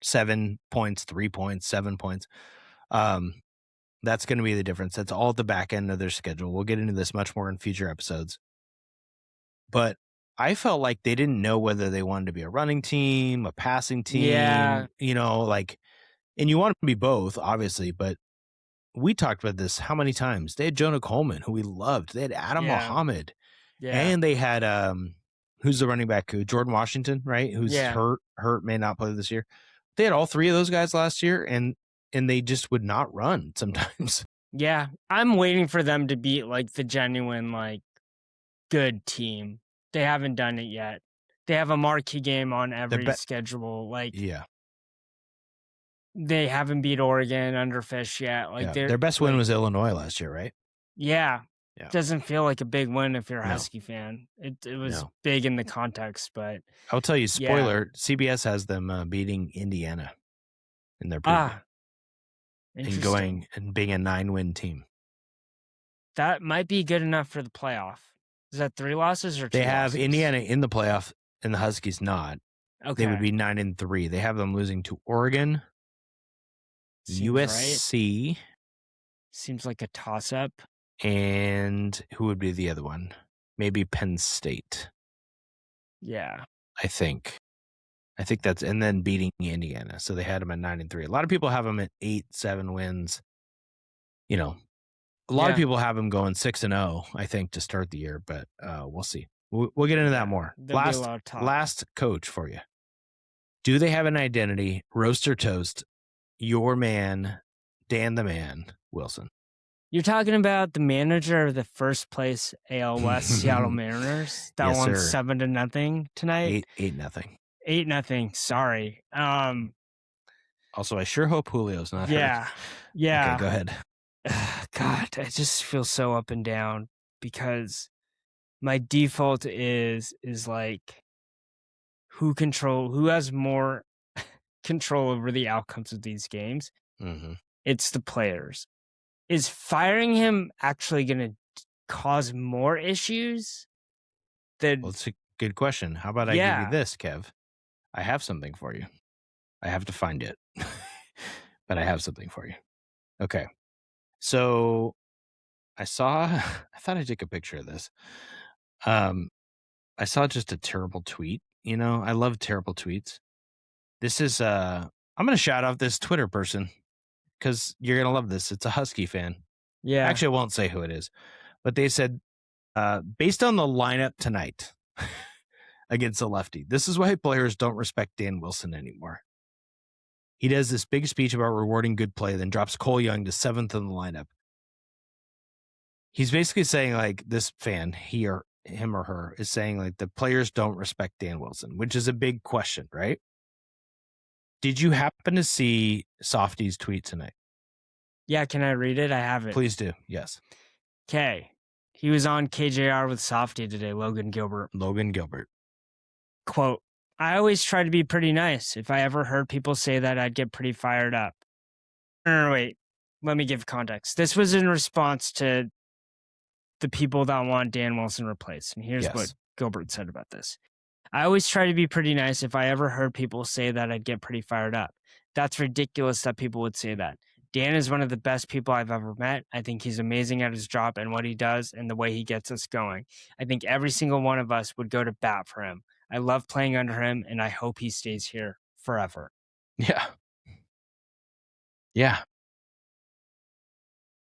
7 points, 3 points, 7 points. That's going to be the difference. That's all at the back end of their schedule. We'll get into this much more in future episodes. But I felt like they didn't know whether they wanted to be a running team, a passing team. Yeah. And you want to be both, obviously, but we talked about this how many times? They had Jonah Coleman, who we loved. They had Adam Muhammad. Yeah. And they had who's the running back? Jordan Washington, right? Who's hurt, may not play this year. They had all 3 of those guys last year, and they just would not run sometimes. Yeah. I'm waiting for them to be like the genuine, like, good team. They haven't done it yet. They have a marquee game on every schedule. Like, they haven't beat Oregon under Fisch yet. Like their best win was Illinois last year, right? Yeah. Doesn't feel like a big win if you're a Husky fan. It was big in the context, but I'll tell you, spoiler, CBS has them beating Indiana in their preview. And going and being a 9-win team. That might be good enough for the playoff. Is that 3 losses or 2 They have losses? Indiana in the playoff and the Huskies not. Okay. They would be 9-3. They have them losing to Oregon, USC. Right. Seems like a toss-up. And who would be the other one? Maybe Penn State. Yeah. I think that's, and then beating Indiana. So they had them at 9-3. A lot of people have them at 8-7 wins. A lot of people have them going 6-0, I think, to start the year, but we'll see. We'll get into that more. Last coach for you. Do they have an identity? Roast or toast? Your man, Dan the Man Wilson. You're talking about the manager of the first place AL West Seattle Mariners that won 7-0 tonight. 8-0. 8-0. Sorry. Also, I sure hope Julio's not hurt. Yeah. Okay, go ahead. God, I just feel so up and down because my default is like who has more control over the outcomes of these games. Mm-hmm. It's the players. Is firing him actually going to cause more issues? Well, it's a good question. How about I give you this, Kev? I have something for you. I have to find it, but I have something for you. Okay. So I thought I took a picture of this. I saw just a terrible tweet. I love terrible tweets. This is, I'm going to shout out this Twitter person because you're going to love this. It's a Husky fan. Yeah. Actually, I won't say who it is, but they said, based on the lineup tonight against the lefty, this is why players don't respect Dan Wilson anymore. He does this big speech about rewarding good play, then drops Cole Young to 7th in the lineup. He's basically saying, like, this fan, him or her, is saying, like, the players don't respect Dan Wilson, which is a big question, right? Did you happen to see Softy's tweet tonight? Yeah, can I read it? I have it. Please do, yes. Okay. He was on KJR with Softy today, Logan Gilbert. Quote, I always try to be pretty nice. If I ever heard people say that, I'd get pretty fired up. No, wait. Let me give context. This was in response to the people that want Dan Wilson replaced. And here's what Gilbert said about this. I always try to be pretty nice. If I ever heard people say that, I'd get pretty fired up. That's ridiculous that people would say that. Dan is one of the best people I've ever met. I think he's amazing at his job and what he does and the way he gets us going. I think every single one of us would go to bat for him. I love playing under him, and I hope he stays here forever. Yeah. Yeah.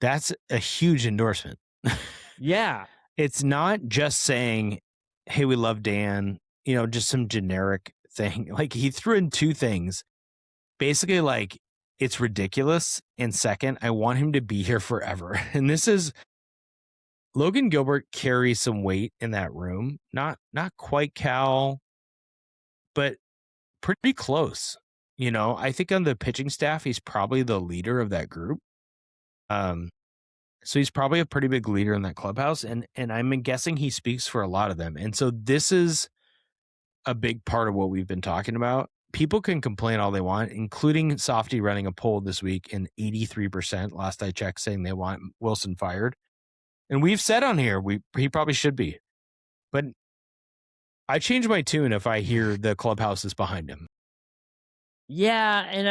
That's a huge endorsement. Yeah. It's not just saying, hey, we love Dan, just some generic thing. Like, he threw in two things. Basically, like, it's ridiculous. And second, I want him to be here forever. And this is Logan Gilbert carries some weight in that room. Not quite Cal, but pretty close. I think on the pitching staff, he's probably the leader of that group. So he's probably a pretty big leader in that clubhouse. And I'm guessing he speaks for a lot of them. And so this is a big part of what we've been talking about. People can complain all they want, including Softy running a poll this week, and 83%, last I checked, saying they want Wilson fired. And we've said on here, he probably should be. But I change my tune if I hear the clubhouse is behind him. Yeah, and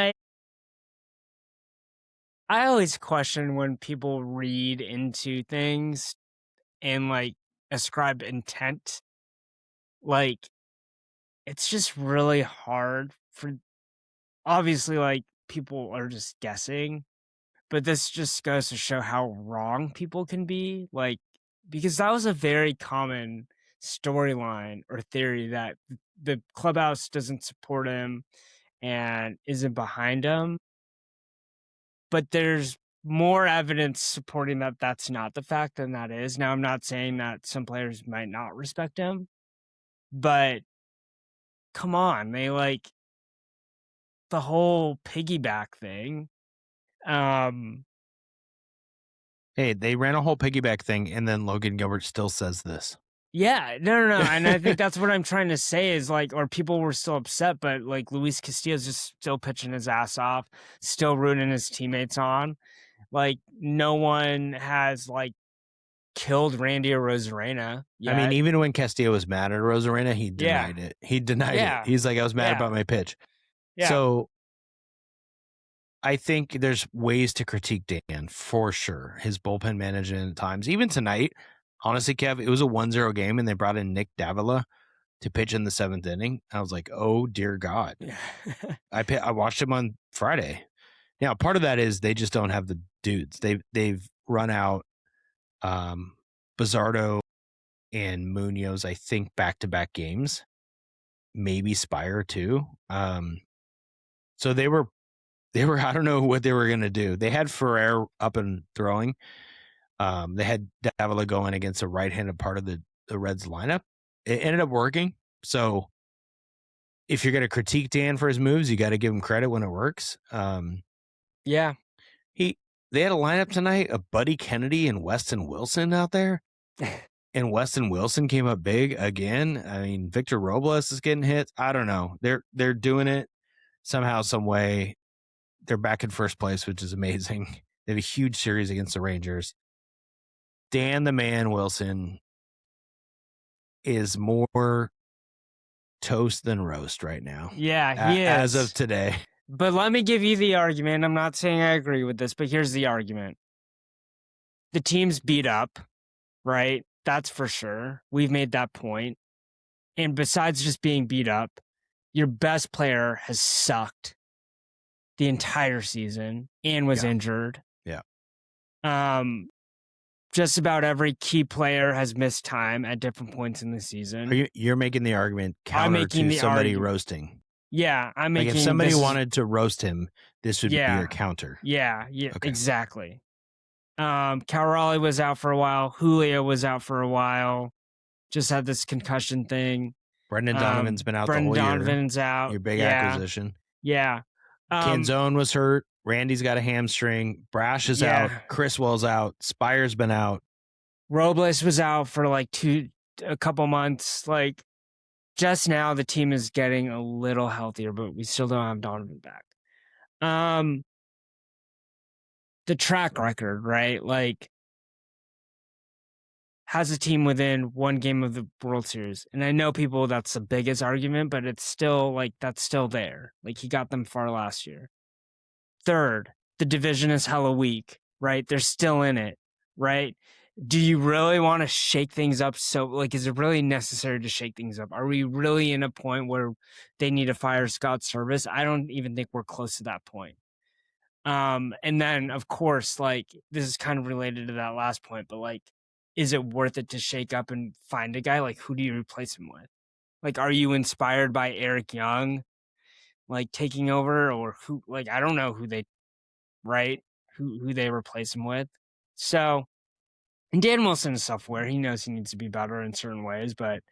I always question when people read into things and, like, ascribe intent. Like, it's just really hard for, obviously, like, people are just guessing, but this just goes to show how wrong people can be. Like, because that was a very common storyline or theory that the clubhouse doesn't support him and isn't behind him. But there's more evidence supporting that that's not the fact than that is. Now, I'm not saying that some players might not respect him, but come on, they like the whole piggyback thing. Hey, they ran a whole piggyback thing, and then Logan Gilbert still says this. Yeah, no. And I think that's what I'm trying to say is, like, or people were still upset, but like Luis Castillo's just still pitching his ass off, still rooting his teammates on. Like, no one has, like, killed Randy or Rosarena yet. I mean, even when Castillo was mad at Rosarena, he denied it. He denied it. He's like, I was mad about my pitch. Yeah. So I think there's ways to critique Dan for sure. His bullpen management at times. Even tonight, honestly, Kev, it was a 1-0 game, and they brought in Nick Davila to pitch in the 7th inning. I was like, oh, dear God. I watched him on Friday. Now, part of that is they just don't have the dudes. They've run out Bizardo and Munoz, I think, back-to-back games. Maybe Spire, too. So they were, I don't know what they were going to do. They had Ferrer up and throwing. They had Davila going against a right-handed part of the Reds lineup. It ended up working. So if you're going to critique Dan for his moves, you got to give him credit when it works. Yeah. They had a lineup tonight of Buddy Kennedy and Weston Wilson out there. And Weston Wilson came up big again. I mean, Victor Robles is getting hits. I don't know. They're doing it somehow, some way. They're back in first place, which is amazing. They have a huge series against the Rangers. Dan the Man Wilson is more toast than roast right now. Yeah, he is. As of today. But let me give you the argument. I'm not saying I agree with this, but here's the argument. The team's beat up, right? That's for sure. We've made that point. And besides just being beat up, your best player has sucked the entire season and was injured. Yeah. Just about every key player has missed time at different points in the season. You're making the argument counter to somebody roasting. Yeah, I'm like making. if somebody wanted to roast him, this would be your counter. Yeah, okay. Exactly. Cal Raleigh was out for a while. Julio was out for a while. Just had this concussion thing. Brendan Donovan's been out the whole year. Brendan Donovan's out. Your big acquisition. Yeah. Canzone was hurt. Randy's got a hamstring. Brash is out. Criswell's out. Spire's been out. Robles was out for like a couple months. Like just now, the team is getting a little healthier, but we still don't have Donovan back. The track record, right? Like, has a team within one game of the World Series. And I know people, that's the biggest argument, but it's still like, that's still there. Like, he got them far last year. Third, the division is hella weak, right? They're still in it, right? Do you really want to shake things up? So, like, is it really necessary to shake things up? Are we really in a point where they need to fire Scott Service? I don't even think we're close to that point. And then, of course, like, this is kind of related to that last point, but, like, is it worth it to shake up and find a guy? Like, who do you replace him with? Like, are you inspired by Eric Young, like, taking over? Or who, like, I don't know who they, right? Who they replace him with. So, and Dan Wilson is self-aware. He knows he needs to be better in certain ways, but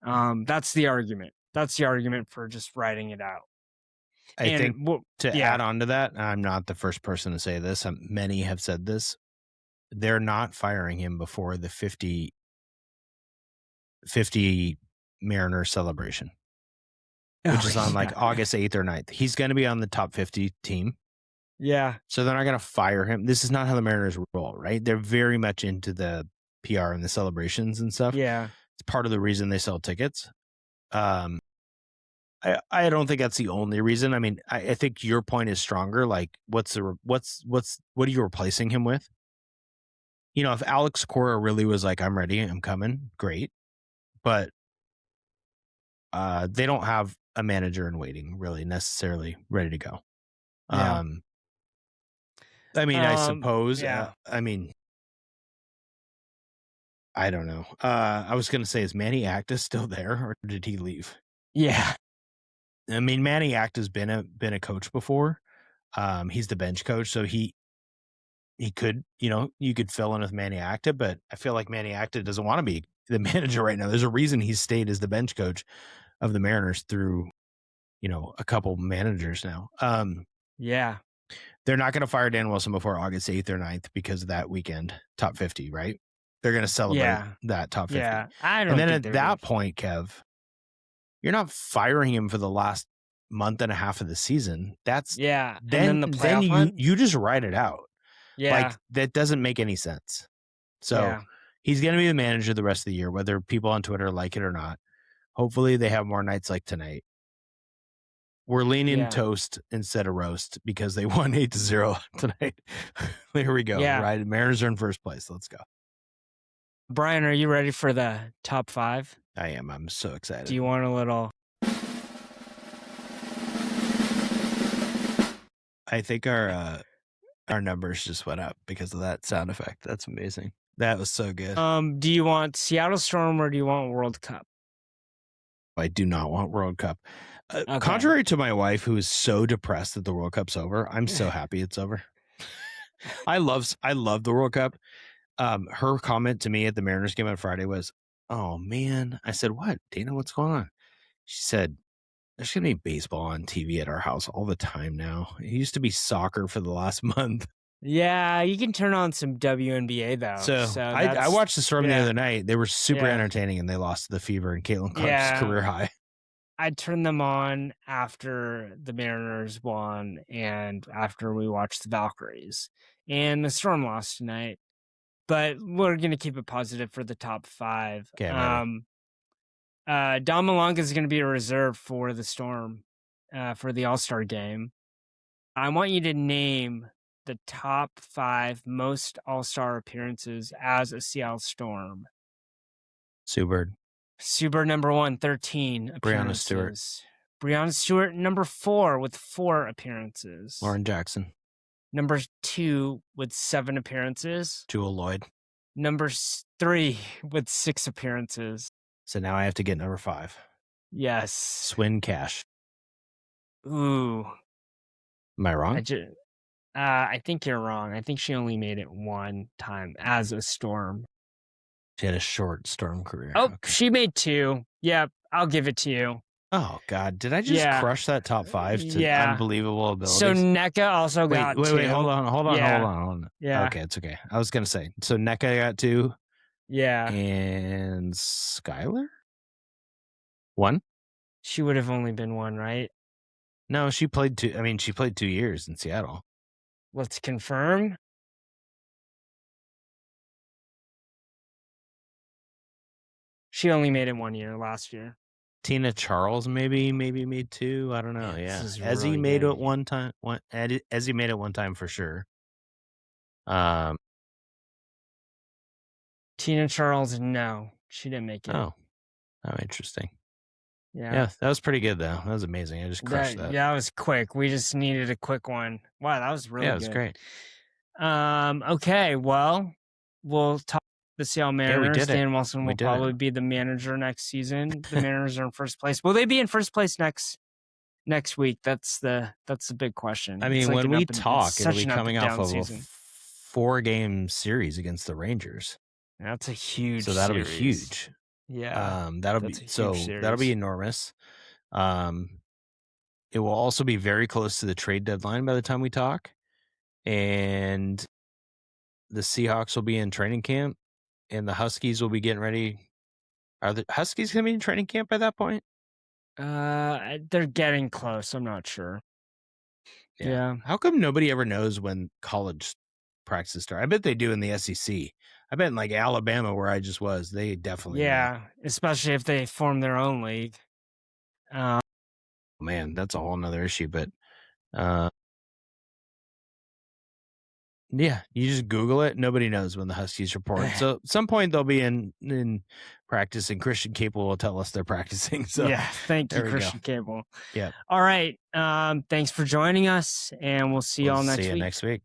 that's the argument. That's the argument for just writing it out. I think to add on to that, I'm not the first person to say this. Many have said this. They're not firing him before the 50 Mariners celebration, which is on like August 8th or 9th. He's going to be on the top 50 team. Yeah. So they're not going to fire him. This is not how the Mariners roll, right? They're very much into the PR and the celebrations and stuff. Yeah. It's part of the reason they sell tickets. I don't think that's the only reason. I mean, I think your point is stronger. Like, what are you replacing him with? You know, if Alex Cora really was like, I'm ready, I'm coming, great. But they don't have a manager in waiting really necessarily ready to go. Yeah. I mean, I suppose, I mean, I don't know. I was going to say, is Manny Acta still there or did he leave? Yeah. I mean, Manny Acta's been a coach before. He's the bench coach, so he could, you could fill in with Manny Acta, but I feel like Manny Acta doesn't want to be the manager right now. There's a reason he's stayed as the bench coach of the Mariners through, a couple managers now. Yeah. They're not going to fire Dan Wilson before August 8th or 9th because of that weekend, top 50, right? They're going to celebrate that top 50. Yeah. And then at that point, Kev, you're not firing him for the last month and a half of the season. That's then you just write it out. Yeah. Like, that doesn't make any sense. So he's going to be the manager the rest of the year, whether people on Twitter like it or not. Hopefully they have more nights like tonight. We're leaning toast instead of roast because they won 8-0 tonight. Here we go. Yeah. Right. Mariners are in first place. Let's go. Brian, are you ready for the top 5? I am. I'm so excited. Do you want a little? I think our numbers just went up because of that sound effect. That's amazing. That was so good. Do you want Seattle Storm or do you want World Cup? I do not want World Cup. Okay. Contrary to my wife, who is so depressed that the World Cup's over, I'm so happy it's over. I love the World Cup. Her comment to me at the Mariners game on Friday was, "Oh man." I said, "What, Dana? What's going on?" She said, "There's gonna be baseball on TV at our house all the time now. It used to be soccer for the last month." Yeah, you can turn on some WNBA though. So I watched the Storm the other night. They were super entertaining, and they lost to the Fever and Caitlin Clark's career high. I turned them on after the Mariners won and after we watched the Valkyries. And the Storm lost tonight. But we're going to keep it positive for the top 5. Okay, Dom Malonga is going to be a reserve for the Storm for the All-Star game. I want you to name the top 5 most All-Star appearances as a Seattle Storm. Sue Bird, number 1, 13 appearances. Brianna Stewart, number 4 with 4 appearances. Lauren Jackson. Number 2 with 7 appearances. Jewel Lloyd. Number 3 with 6 appearances. So now I have to get number 5. Yes. Swin Cash. Ooh. Am I wrong? I think you're wrong. I think she only made it one time as a Storm. She had a short Storm career. Oh, okay. She made 2. Yep, I'll give it to you. Oh, God. Did I just crush that top 5 to unbelievable abilities? So NECA also got 2. Wait. Hold on. Yeah. Okay, it's okay. I was going to say. So NECA got 2. Yeah. And Skylar? 1? She would have only been 1, right? No, she played 2. I mean, she played 2 years in Seattle. Let's confirm. She only made it 1 year last year. Tina Charles maybe made 2. I don't know. Yeah. Ezzy really made it one time. Ezzy made it one time for sure. Tina Charles, no. She didn't make it. Oh, interesting. Yeah, that was pretty good though. That was amazing. I just crushed that. Yeah, that was quick. We just needed a quick one. Wow, that was really good. Yeah, it was great. Okay, well, we'll talk the Seattle Mariners. Yeah, Dan Wilson will probably be the manager next season. The Mariners are in first place. Will they be in first place next week? That's the big question. I mean, when we talk, it'll be coming off of a 4-game series against the Rangers. That's a huge. So that'll series. Be huge. Yeah. That'll be enormous. It will also be very close to the trade deadline by the time we talk. And the Seahawks will be in training camp and the Huskies will be getting ready. Are the Huskies going to be in training camp by that point? They're getting close. I'm not sure. Yeah. How come nobody ever knows when college practices start? I bet they do in the SEC. I bet in like Alabama, where I just was, they definitely know. Especially if they form their own league. Man, that's a whole nother issue. But yeah, you just Google it. Nobody knows when the Huskies report. So at some point they'll be in practice, and Christian Cable will tell us they're practicing. So thank you, Christian Cable. Yeah. All right. Thanks for joining us, and we'll see y'all next week. See you next week.